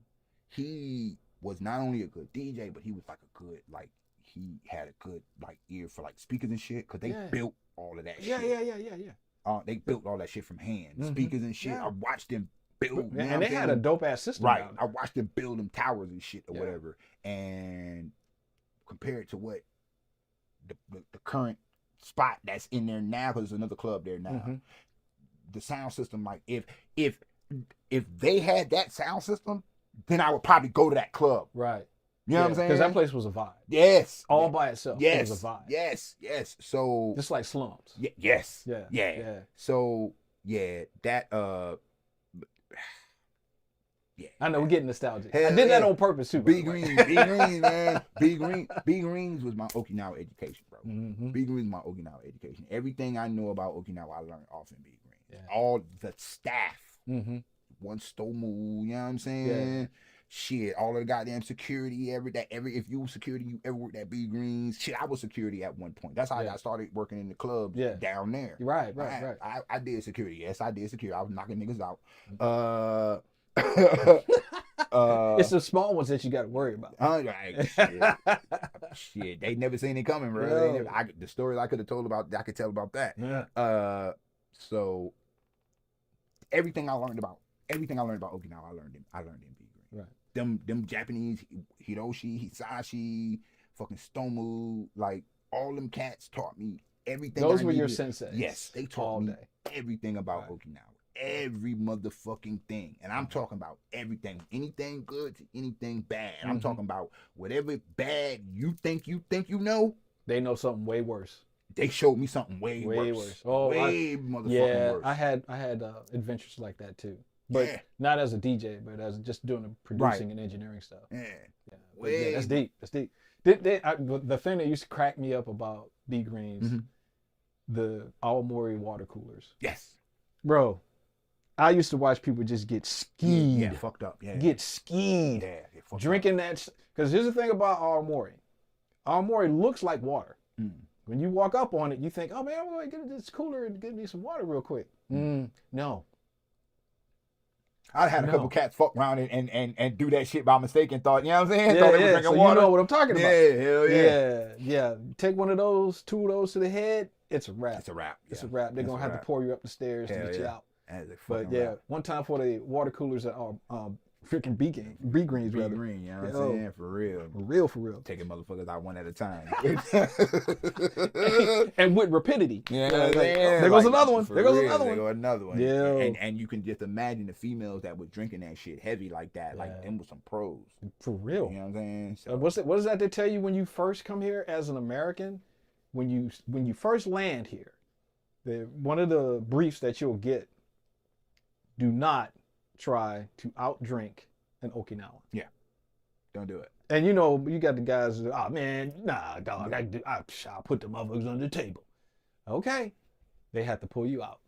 He was not only a good DJ, but he was like a good, like, he had a good, like, ear for, like, speakers and shit, because they built all of that shit. Yeah. They built all that shit from hand. Speakers and shit. I watched them build. Yeah, and they had a dope-ass system. Right. I watched them build them towers and shit or whatever. And compared to what the current spot that's in there now, because there's another club there now, the sound system, like, if they had that sound system, then I would probably go to that club. Right. You know what I'm saying? Because that place was a vibe. Yes. All by itself. Yes. It was a vibe. Yes. So just like slums. Yes. Yeah. So that I know we're getting nostalgic. I did that on purpose too. B Greens, man. B Greens was my Okinawa education, bro. B Greens was my Okinawa education. Everything I know about Okinawa, I learned off in B Greens. Yeah. All the staff. One Stomu, you know what I'm saying? Yeah. Shit, all of the goddamn security, if you were security, you ever worked at B Greens. Shit, I was security at one point. That's how I got started working in the club down there. Right. I did security. Yes, I did security. I was knocking niggas out. It's the small ones that you got to worry about. Shit, they never seen it coming, bro. The stories I could have told about, I could tell about that. Yeah. So everything I learned about Okinawa, I learned in B Greens. Right. Them Japanese Hiroshi, Hisashi, fucking Stomu, like all them cats taught me everything. Those were your senseis. Yes, they taught me everything about Okinawa. Every motherfucking thing. And I'm talking about everything. Anything good to anything bad. I'm talking about whatever bad you think you know. They know something way worse. They showed me something way worse. Oh, motherfucking worse. I had adventures like that too. But not as a DJ, but as just doing the producing and engineering stuff. Yeah, that's deep. That's deep. The thing that used to crack me up about B Greens, the Aomori water coolers. Yes. Bro, I used to watch people just get skied. Yeah, fucked up. Yeah. Get skied. Yeah, drinking that. Because here's the thing about Aomori. Aomori looks like water. When you walk up on it, you think, oh man, I'm going to get this cooler and get me some water real quick. No. I had a couple cats fuck around and do that shit by mistake and thought, you know what I'm saying? Yeah, thought they were drinking water. You know what I'm talking about. Yeah, hell yeah. Yeah. Take one of those, two of those to the head, it's a wrap. It's a wrap. It's a wrap. They're going to have to pour you up the stairs to get you out. But one time for the water coolers that are freaking B Greens, rather. Green, you know what I'm saying? For real. For real. Taking motherfuckers out one at a time. And with rapidity. Yeah, there goes another one. There goes another one. Yeah. And you can just imagine the females that were drinking that shit heavy like that. Like, them with some pros. For real. You know what I'm saying? So, what does that they tell you when you first come here as an American? When you first land here, one of the briefs that you'll get, do not try to outdrink an Okinawan. Yeah. Don't do it. And you know, you got the guys that, oh man, nah, dog, I'll put the motherfuckers on the table. Okay. They have to pull you out.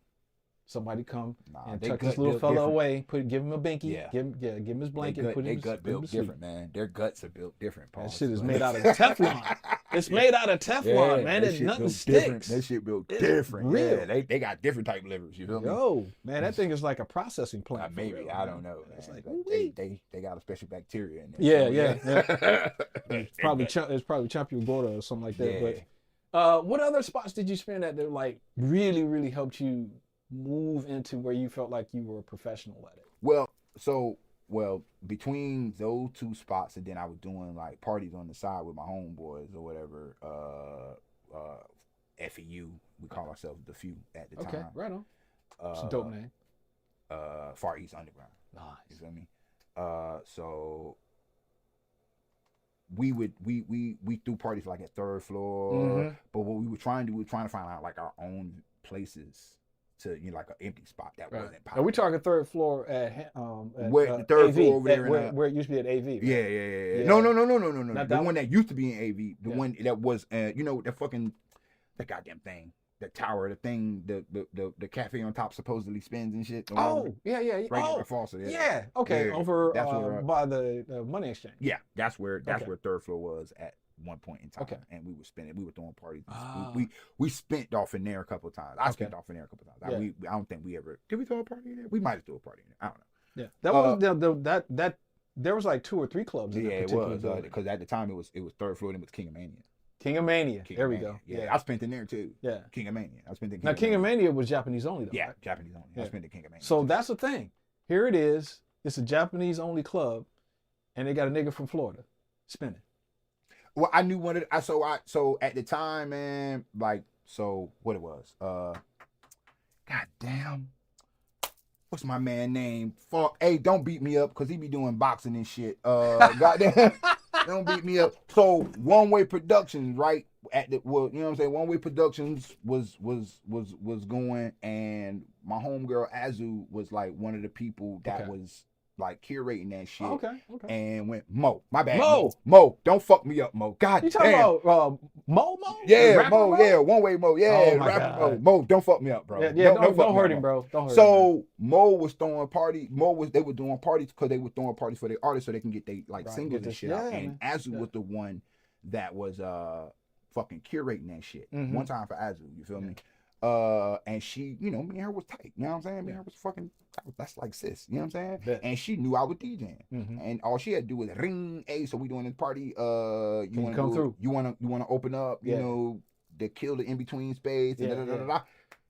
Somebody come and tuck this little fella away, give him a binky, give him his blanket. Their gut built different, man. Their guts are built different, Paul. That shit is made out of Teflon. It's made out of Teflon, man. Nothing sticks. That shit built different. Real. Yeah, they got different type livers, you feel me? Yo, man, that thing is like a processing plant. Maybe, real, I don't know. It's like, they got a special bacteria in there. Yeah. It's probably Champion Gorda or something like that. Yeah. But what other spots did you spend at that like really, really helped you move into where you felt like you were a professional at it? Well, between those two spots, and then I was doing like parties on the side with my homeboys or whatever. FEU, we call ourselves the Few at the time. Okay, right on. It's a dope name. Far East Underground. Nice. You feel me? So we threw parties like at third floor, but what we were trying to do, find out like our own places. To like an empty spot that wasn't popular. Are we talking third floor at the third AV, floor over there where it used to be at AV? Right? Yeah. No. The one that used to be in AV, the one that was that goddamn thing, the tower, the thing, the cafe on top supposedly spins and shit. Oh, yeah. Right at Fawcett. Yeah. Okay. Yeah. Over by the money exchange. Yeah, that's where third floor was at one point in time. Okay. And we were throwing parties. We spent off in there a couple of times. I spent off in there a couple of times. Yeah. I don't think we ever did we throw a party in there? We might have thrown a party in there. I don't know. Yeah. That was There was like 2 or 3 clubs in that particular building. Because at the time it was third floor and it was King of Mania. King of Mania. There we go. Yeah, I spent in there too. Yeah. King of Mania. I spent in Now, King of Mania was Japanese only, though. Yeah, right? Japanese only. Yeah. I spent in King of Mania. So that's the thing. Here it is. It's a Japanese only club, and they got a nigga from Florida spinning. Well, I knew one of the, so at the time, man, like, so what it was, god damn, what's my man name? Fuck, hey, don't beat me up, because he be doing boxing and shit. Goddamn, don't beat me up. So One Way Productions, right, at the, well, you know what I'm saying, One Way Productions was going, and my homegirl Azu was like one of the people that was like curating that shit. Okay. And went, Mo, my bad. Mo, don't fuck me up, Mo. God you damn. talking about Mo? Yeah, Mo, yeah, One Way Mo, yeah, oh rapper Mo, don't fuck me up, bro. Yeah, don't hurt him, bro. Don't hurt him. So Mo was throwing parties. They were doing parties because they were throwing parties for their artists so they can get they like singles and shit out. And Azu was the one that was fucking curating that shit. One time for Azu, you feel me? And she, you know, me and her was tight. You know what I'm saying? Me and her was fucking, that's like sis. You know what I'm saying? And she knew I was DJing. And all she had to do was ring, hey, so we doing this party. You want to come through? You want to open up? You know, the kill the in between space.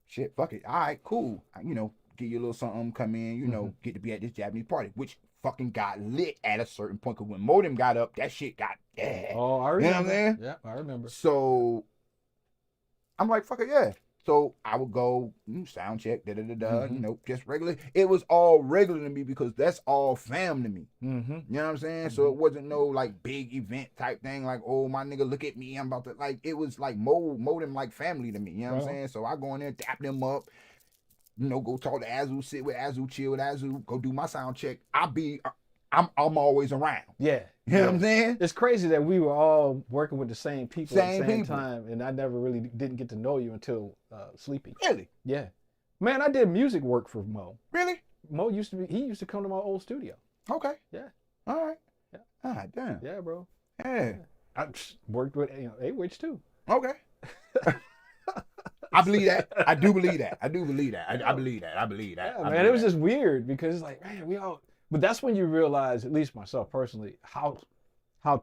Shit, fuck it. All right, cool. You know, get you a little something. Come in. You know, get to be at this Japanese party, which fucking got lit at a certain point. Cause when Modem got up, that shit got. Oh, I remember. You know what I'm saying? Yeah, I remember. So I'm like, fuck it, yeah. So I would go sound check, you know, just regular. It was all regular to me because that's all fam to me. You know what I'm saying? So it wasn't no like big event type thing like, oh my nigga, look at me, I'm about to like. It was like Modem like family to me. You know what I'm saying? So I go in there, tap them up, you know, go talk to Azu, sit with Azu, chill with Azu, go do my sound check. I'm always around. Yeah. You know what I'm saying? It's crazy that we were all working with the same people at the same time, and I never really didn't get to know you until Sleepy. Really? Yeah. Man, I did music work for Mo. Really? Mo used to come to my old studio. Okay. Yeah. All right. Yeah. All right, damn. Yeah, bro. Yeah. I worked with A-Witch too. Okay. I believe that. I do believe that. I believe that. I believe that. Yeah, man, it was just weird because it's like, man, we all. But that's when you realize, at least myself personally, how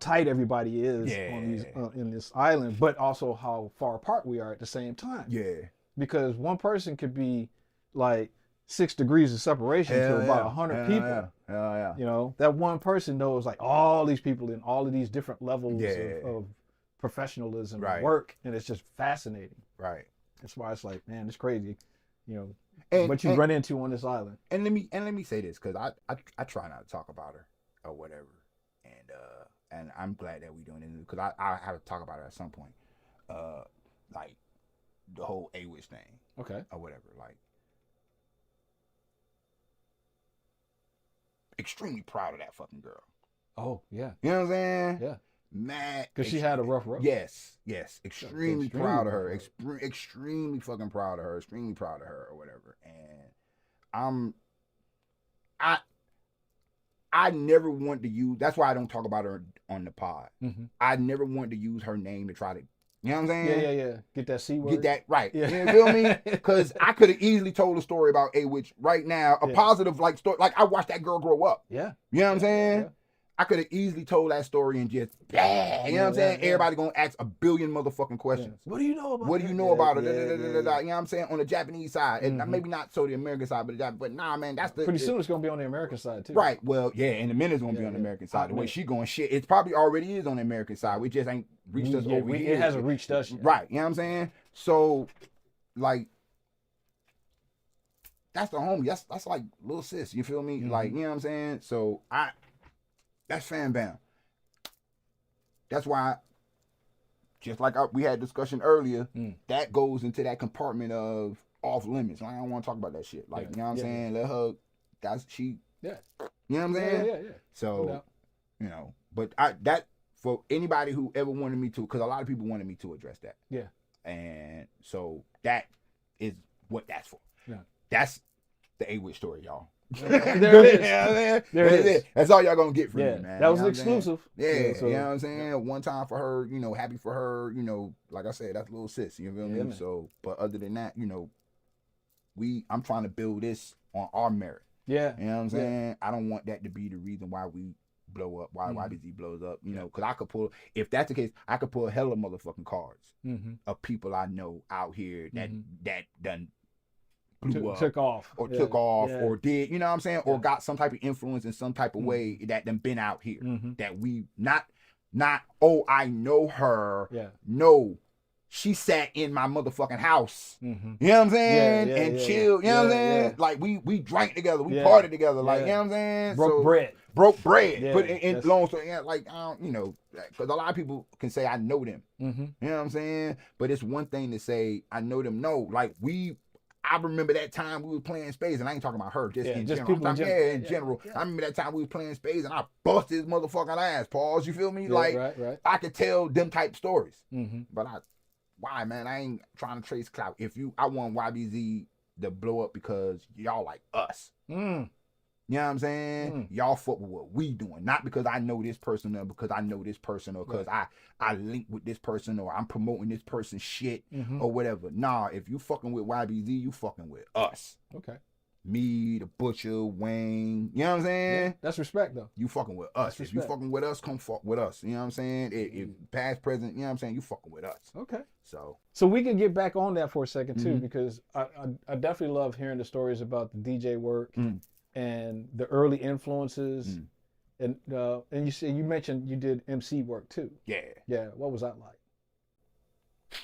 tight everybody is on these in this island, but also how far apart we are at the same time. Yeah. Because one person could be like 6 degrees of separation to about 100 people. Yeah. You know, that one person knows like all these people in all of these different levels of professionalism and work, and it's just fascinating. Right. That's why it's like, man, it's crazy. You know. What you run into on this island. And let me say this, because I try not to talk about her or whatever, and I'm glad that we doing it because I have to talk about her at some point, like the whole A-Witch thing, okay, or whatever. Like, extremely proud of that fucking girl. Oh yeah, you know what I'm saying? Yeah. Mad, because she had a rough road. Yes, extremely proud of her, extremely fucking proud of her, extremely proud of her or whatever. And I never want to use. That's why I don't talk about her on the pod. I never want to use her name to try to. You know what I'm saying? Yeah. Get that C word. Get that right. Yeah. You feel me? Because I could have easily told a story about A-Witch right now, a positive like story. Like I watched that girl grow up. Yeah. You know what I'm saying? Yeah. I could have easily told that story and just, you know what I'm saying? Everybody gonna ask a billion motherfucking questions. Yeah. What do you know about? What do you know about her? You know what I'm saying? On the Japanese side, and maybe not so the American side, but nah, man, that's the. Pretty soon it's gonna be on the American side too. Right. Well, yeah, in a minute it's gonna be on the American side. The way she going shit, it probably already is on the American side. We just ain't reached us over here. It hasn't reached us yet. Right. You know what I'm saying? So, like, that's the homie. That's like little sis. You feel me? Like, you know what I'm saying? So that's fan bam. That's why, just like we had discussion earlier, that goes into that compartment of off limits. I don't want to talk about that shit. Like, you know what I'm saying? Let her, that's she. Yeah. You know what I'm saying? Yeah. So, you know, but that for anybody who ever wanted me to, because a lot of people wanted me to address that. Yeah. And so that is what that's for. Yeah. That's the A-Witch story, y'all. There it is. There it is. That's all y'all gonna get from me, man. That was exclusive. Yeah, so, you know what I'm saying? One time for her, you know, happy for her, you know, like I said, that's a little sis, you feel me? Man. So, but other than that, you know, I'm trying to build this on our merit. Yeah. You know what I'm saying? I don't want that to be the reason why we blow up, why YBZ blows up, you know, because I could pull, if that's the case, I could pull hella motherfucking cards of people I know out here that done blew up, took off, or did, you know what I'm saying, or got some type of influence in some type of way that done been out here that we not oh, I know her, no, she sat in my motherfucking house, you know what I'm saying, and chilled, you know what I'm saying, like we drank together, we partied together, like, you know what I'm saying, broke bread, but in long story, like, I don't, you know, because a lot of people can say I know them, you know what I'm saying, but it's one thing to say I know them, no, like I remember that time we were playing spades, and I ain't talking about her, just in general. In general. I remember that time we were playing spades, and I busted his motherfucking ass. Pause. You feel me? Yeah, like right. I could tell them type stories, but why, man? I ain't trying to trace clout. I want YBZ to blow up because y'all like us. You know what I'm saying? Y'all fuck with what we doing, not because I know this person or because I know this person or because I link with this person or I'm promoting this person's shit or whatever. Nah, if you fucking with YBZ, you fucking with us. Okay. Me, the Butcher, Wayne, you know what I'm saying? Yeah, that's respect though. You fucking with us. If you fucking with us, come fuck with us. You know what I'm saying? If past, present, you know what I'm saying? You fucking with us. Okay. So we can get back on that for a second too, because I definitely love hearing the stories about the DJ work. And the early influences, and you mentioned you did MC work too. Yeah. What was that like?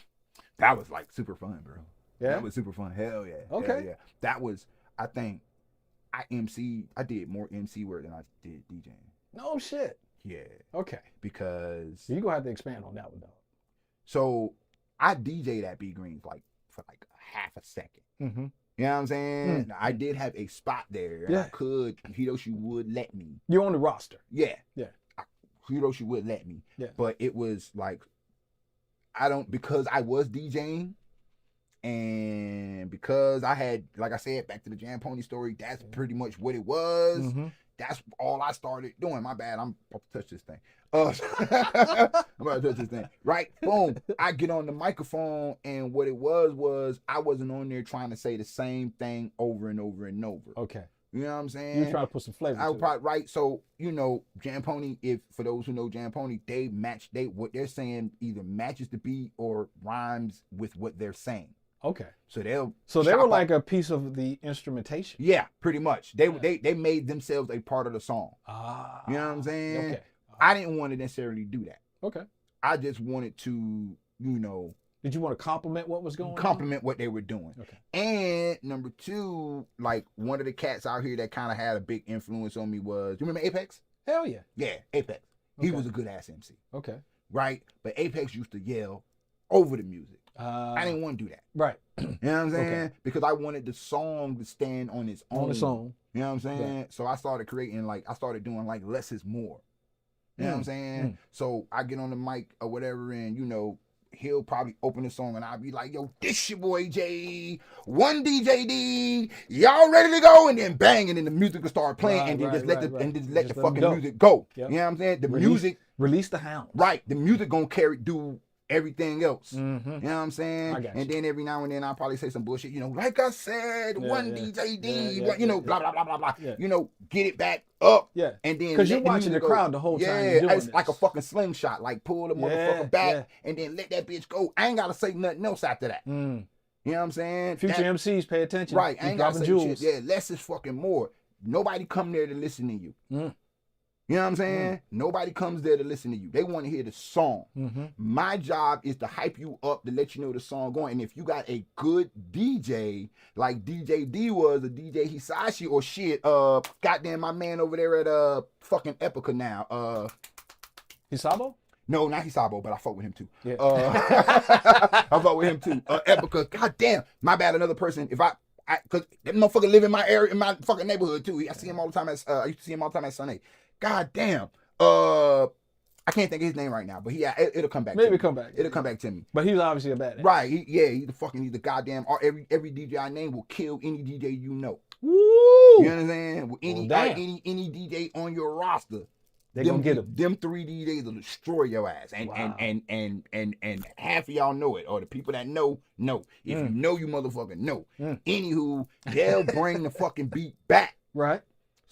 That was like super fun, bro. Yeah, that was super fun. Hell yeah. Okay. Hell yeah. That was. I think I did more MC work than I did DJing. No shit. Yeah. Okay. Because you're gonna have to expand on that one though. So I DJ'd at B Green's for half a second. You know what I'm saying? I did have a spot there. And I could, Hiroshi would let me. You're on the roster. Yeah. Hiroshi would let me. Yeah. But it was like, because I was DJing and because I had, like I said, back to the Jam Pony story, that's pretty much what it was. That's all I started doing. My bad. I'm about to touch this thing. I'm about to touch this thing. Right? Boom. I get on the microphone, and what it was I wasn't on there trying to say the same thing over and over and over. Okay. You know what I'm saying? You're trying to put some flavor to it. Right. So, you know, Jam Pony, for those who know Jam Pony, what they're saying either matches the beat or rhymes with what they're saying. Okay. So they were like a piece of the instrumentation. Yeah, pretty much. They made themselves a part of the song. You know what I'm saying? Okay. I didn't want to necessarily do that. Okay. I just wanted to, you know. Did you want to compliment what was going on? Compliment what they were doing. Okay. And number two, like one of the cats out here that kind of had a big influence on me was, you remember Apex? Hell yeah. Yeah, Apex. He was a good ass MC. Okay. Right? But Apex used to yell over the music. I didn't want to do that. Right. You know what I'm saying? Okay. Because I wanted the song to stand on its own. On its own. You know what I'm saying? Yeah. So I started doing like less is more. You know what I'm saying? So I get on the mic or whatever, and you know, he'll probably open the song and I'll be like, yo, this your boy J, one DJ D, y'all ready to go? And then bang, and then the music will start playing, and then just let the fucking music go. Yep. You know what I'm saying? The music. Release the hound. Right. The music gonna do everything else. You know what I'm saying? And then every now and then I'll probably say some bullshit, you know, like I said, DJ D, you know, blah, blah, blah, blah, blah. You know, get it back up. Yeah. And then because you're watching the crowd the whole time. Yeah, it's like a fucking slingshot. Like pull the motherfucker back and then let that bitch go. I ain't gotta say nothing else after that. You know what I'm saying? Future MCs, pay attention. Right. I ain't gotta say shit. Yeah, less is fucking more. Nobody come there to listen to you. You know what I'm saying? Nobody comes there to listen to you. They want to hear the song. My job is to hype you up, to let you know the song going. And if you got a good DJ, like DJ D was, a DJ Hisashi or shit, goddamn my man over there at fucking Epica now. Hisabo? No, not Hisabo, but I fuck with him too. Yeah. I fuck with him too. Epica, goddamn, my bad, another person. Cause that motherfucker live in my area, in my fucking neighborhood too. I see him all the time I used to see him all the time at Sunday. God damn. I can't think of his name right now, but it'll come back. Maybe come back. It'll come back to me. But he's obviously a badass. Right. He's the goddamn. Every DJ I name will kill any DJ you know. Woo! You know what I'm saying? Any DJ on your roster, they gonna get him. Them 3 DJs will destroy your ass, and half of y'all know it, or the people that know. If you know, you motherfucker know. Anywho, they'll bring the fucking beat back. Right.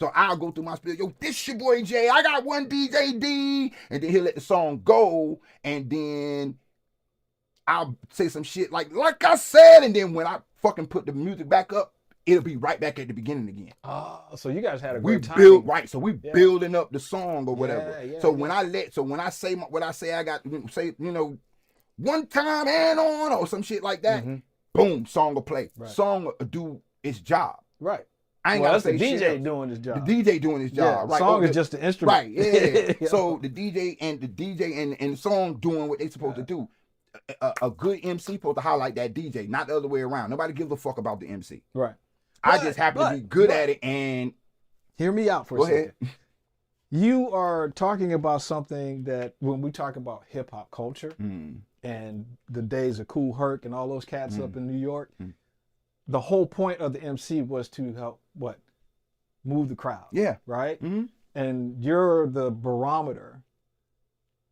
So I'll go through my spiel, yo, this your boy Jay, I got one DJ D, and then he'll let the song go, and then I'll say some shit like I said, and then when I fucking put the music back up, it'll be right back at the beginning again. Oh, so you guys had a great time. So we building up the song or whatever. Yeah, so when I say what I say, I got say, you know, one time and on or some shit like that. Boom, song will play. Right. Song will do its job. Right. I ain't gotta say the DJ shit. doing his job. The DJ doing his job. Right. Song is just the instrument. Right. Yeah. So the DJ and the song doing what they supposed to do. A good MC supposed to highlight that DJ, not the other way around. Nobody gives a fuck about the MC. Right. I just happen to be good at it. And hear me out for a second. You are talking about something that when we talk about hip hop culture and the days of Kool Herc and all those cats up in New York, the whole point of the MC was to help move the crowd. Yeah. Right. And you're the barometer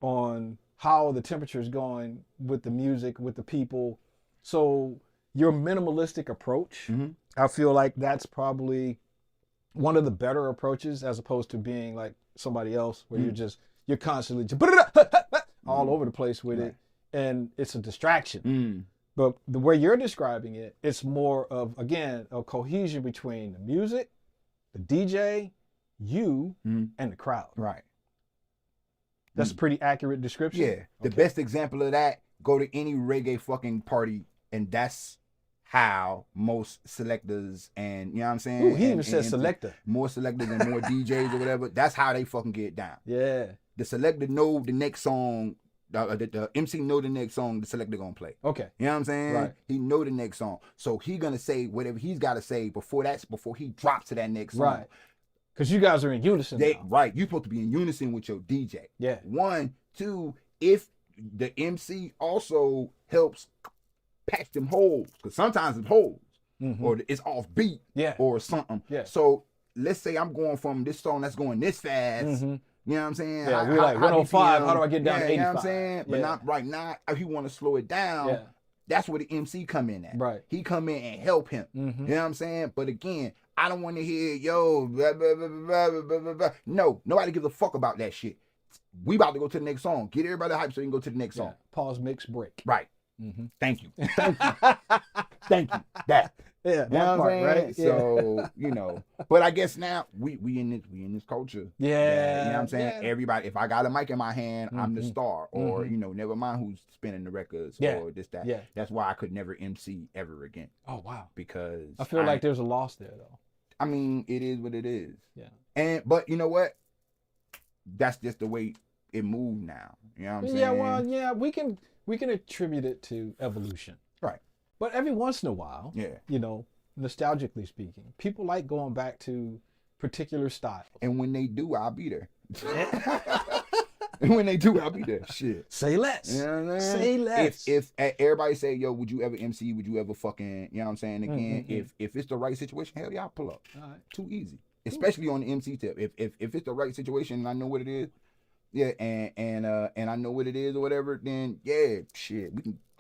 on how the temperature is going with the music, with the people. So your minimalistic approach, I feel like that's probably one of the better approaches as opposed to being like somebody else where you're constantly all over the place with it, and it's a distraction. But the way you're describing it, it's more of, again, a cohesion between the music, the DJ, you, and the crowd. Right. That's a pretty accurate description. Yeah. The best example of that, go to any reggae fucking party, and that's how most selectors and, you know what I'm saying? Ooh, he even said selector. More selectors and more DJs or whatever. That's how they fucking get down. Yeah. The selector know the next song, the MC know the next song the selector gonna play. Okay. You know what I'm saying? Right. He know the next song. So he gonna say whatever he's gotta say before he drops to that next song. Right. Because you guys are in unison now. Right. You're supposed to be in unison with your DJ. Yeah. 1, 2, if the MC also helps patch them holes, because sometimes it's holes or it's off beat or something. Yeah. So let's say I'm going from this song that's going this fast. You know what I'm saying? Yeah, we're like 105. How do I get down to 85? You know what I'm saying? But not right now. If you want to slow it down, that's where the MC come in at. Right. He come in and help him. You know what I'm saying? But again, I don't want to hear, yo, blah, blah, blah, blah, blah, blah, blah. No, nobody gives a fuck about that shit. We about to go to the next song. Get everybody hyped so you can go to the next song. Pause, mix, break. Right. Thank you. Thank you. Thank you. That. Yeah, you know what I'm saying? Right? So, you know, but I guess now we in this culture. Yeah. You know what I'm saying? Everybody, if I got a mic in my hand, I'm the star. Or, you know, never mind who's spinning the records or this, that. Yeah. That's why I could never MC ever again. Oh, wow. Because I feel like there's a loss there though. I mean, it is what it is. Yeah. But you know what? That's just the way it moved now. You know what I'm saying? Yeah, well, yeah, we can attribute it to evolution. Right. But every once in a while, you know, nostalgically speaking, people like going back to particular styles. And when they do, I'll be there. And when they do, I'll be there. Shit. Say less. You know what I'm saying? Say less. If everybody say, yo, would you ever MC? Would you ever fucking, you know what I'm saying? Again, if it's the right situation, hell yeah, I'll pull up. All right. Too easy. Especially on the MC tip. If it's the right situation and I know what it is, and I know what it is or whatever, then yeah, shit,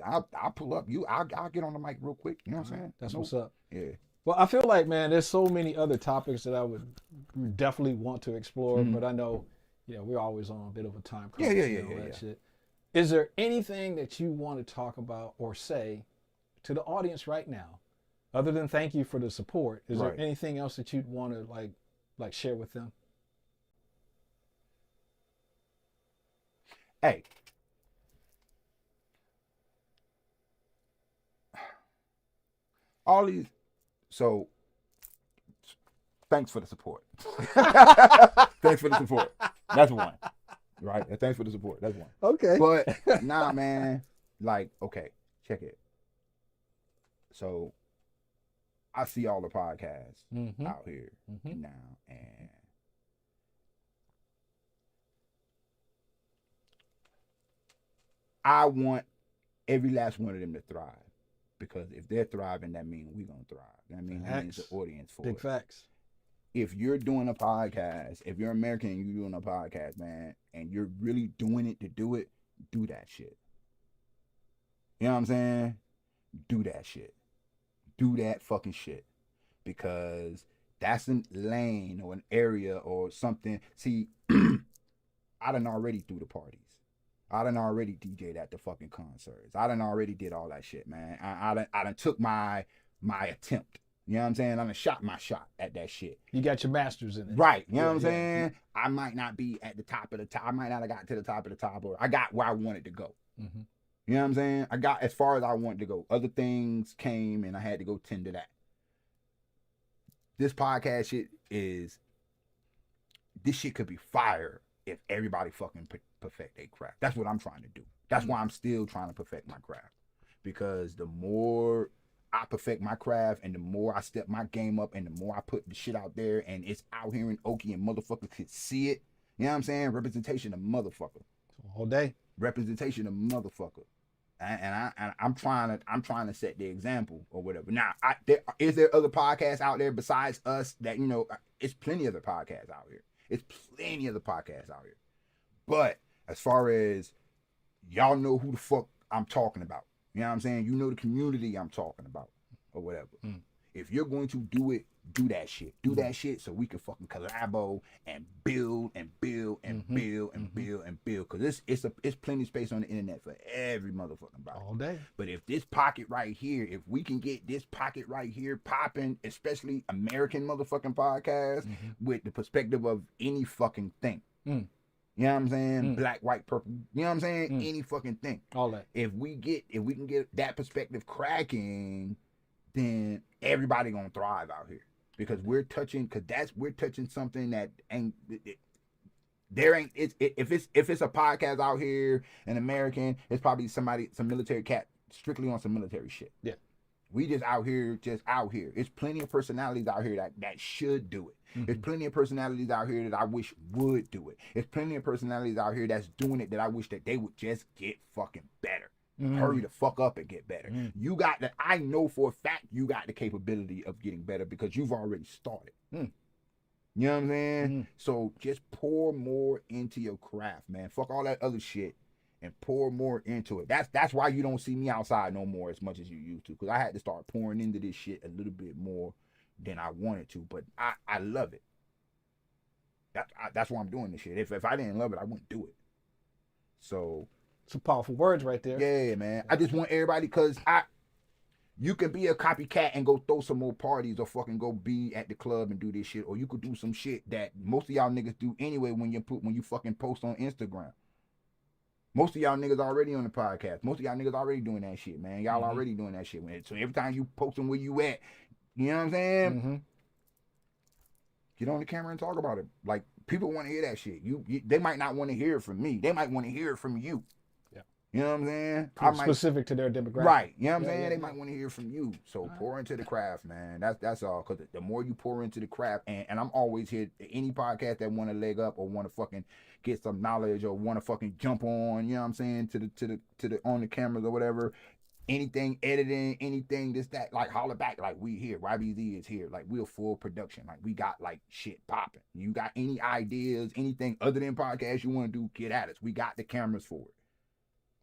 I'll pull up. I'll get on the mic real quick. You know what I'm saying? That's what's up. Yeah. Well, I feel like, man, there's so many other topics that I would definitely want to explore, but I know, you know, we're always on a bit of a time crunch. Yeah. Shit. Is there anything that you want to talk about or say to the audience right now, other than thank you for the support? Is there anything else that you'd want to like share with them? Hey, all these. So, thanks for the support. Thanks for the support. That's one. Right? Thanks for the support. That's one. Okay. But nah, man. Like, okay, check it. So, I see all the podcasts out here now, and I want every last one of them to thrive, because if they're thriving, that means we're gonna thrive. That means the audience for it. Big facts. If you're doing a podcast, if you're American and you're doing a podcast, man, and you're really doing it to do it, do that shit. You know what I'm saying? Do that shit. Do that fucking shit. Because That's a lane or an area or something. See, I done already threw the parties. I done already DJ'd at the fucking concerts. I done already did all that shit, man. I done took my attempt. You know what I'm saying? I done shot my shot at that shit. You got your masters in it. Right. You know what I'm saying? I might not be at the top of the top. I might not have got to the top of the top, or I got where I wanted to go. Mm-hmm. You know what I'm saying? I got as far as I wanted to go. Other things came and I had to go tend to that. This podcast shit this shit could be fire if everybody fucking perfect their craft. That's what I'm trying to do. That's why I'm still trying to perfect my craft. Because the more I perfect my craft and the more I step my game up and the more I put the shit out there and it's out here in Okie and motherfuckers could see it. You know what I'm saying? Representation of motherfucker. All day. Representation of motherfucker. And I'm trying to set the example or whatever. Now, is there other podcasts out there besides us that, you know, it's plenty of other podcasts out here. It's plenty of other podcasts out here. But as far as y'all know who the fuck I'm talking about. You know what I'm saying? You know the community I'm talking about or whatever. If you're going to do it, do that shit. Do that shit so we can fucking collabo and build and build and build and build and build. Because it's plenty of space on the internet for every motherfucking body. All day. But if this pocket right here, if we can get this pocket right here popping, especially American motherfucking podcasts with the perspective of any fucking thing. You know what I'm saying? Black, white, purple. You know what I'm saying? Any fucking thing. All that. If we can get that perspective cracking, then everybody gonna thrive out here. Because we're touching something that ain't if it's a podcast out here, an American, it's probably some military cat strictly on some military shit. Yeah. We just out here. It's plenty of personalities out here that should do it. There's plenty of personalities out here that I wish would do it. There's plenty of personalities out here that's doing it that I wish that they would just get fucking better. Hurry the fuck up and get better. You got that. I know for a fact you got the capability of getting better because you've already started. You know what I'm saying? So just pour more into your craft, man. Fuck all that other shit and pour more into it. That's why you don't see me outside no more as much as you used to, because I had to start pouring into this shit a little bit more than I wanted to. But I love it. That's why I'm doing this shit. If I didn't love it, I wouldn't do it. So some powerful words right there. Yeah, man. I just want everybody, because you can be a copycat and go throw some more parties or fucking go be at the club and do this shit, or you could do some shit that most of y'all niggas do anyway when you fucking post on Instagram. Most of y'all niggas already on the podcast. Most of y'all niggas already doing that shit, man. Y'all already doing that shit. So every time you posting where you at, you know what I'm saying? Get on the camera and talk about it. Like, people want to hear that shit. They might not want to hear it from me. They might want to hear it from you. You know what I'm saying? Specific to their demographic. Right. You know what I'm saying? They might want to hear from you. So pour into the craft, man. That's all. Because the more you pour into the craft, and I'm always here, any podcast that want to leg up or want to fucking get some knowledge or want to fucking jump on, you know what I'm saying, to the on the cameras or whatever, anything editing, anything, this, that, like, holler back. Like, we here. YBZ is here. Like, we're full production. Like, we got, like, shit popping. You got any ideas, anything other than podcasts you want to do, get at us. We got the cameras for it.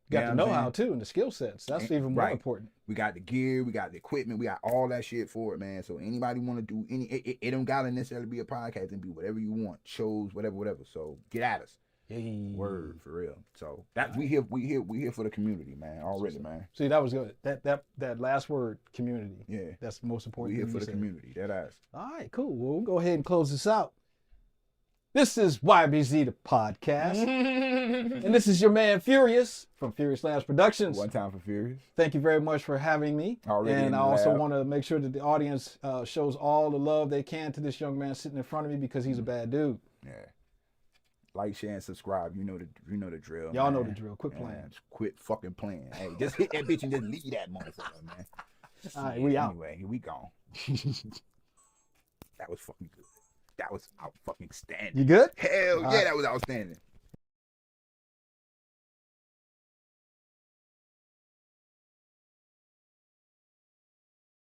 Got the know-how too and the skill sets. That's even more important. We got the gear, we got the equipment, we got all that shit for it, man. So anybody want to do it don't gotta necessarily be a podcast, and be whatever you want, shows, whatever. So get at us. Word, for real. So that we here for the community, man. Already, man. See, that was good. That last word, community. Yeah, that's the most important. We here for the community. That ass. All right, cool. Well, we'll go ahead and close this out. This is YBZ, the podcast. And this is your man, Furious, from Furious Labs Productions. One time for Furious. Thank you very much for having me. And I also want to make sure that the audience shows all the love they can to this young man sitting in front of me, because he's a bad dude. Yeah. Like, share, and subscribe. You know the drill. Y'all know the drill. Quit playing. Just quit fucking playing. Hey, just hit that bitch and just leave that motherfucker, man. All right, we out. Anyway, here we gone. That was fucking good. That was out fucking standing. You good? Hell yeah, that was outstanding.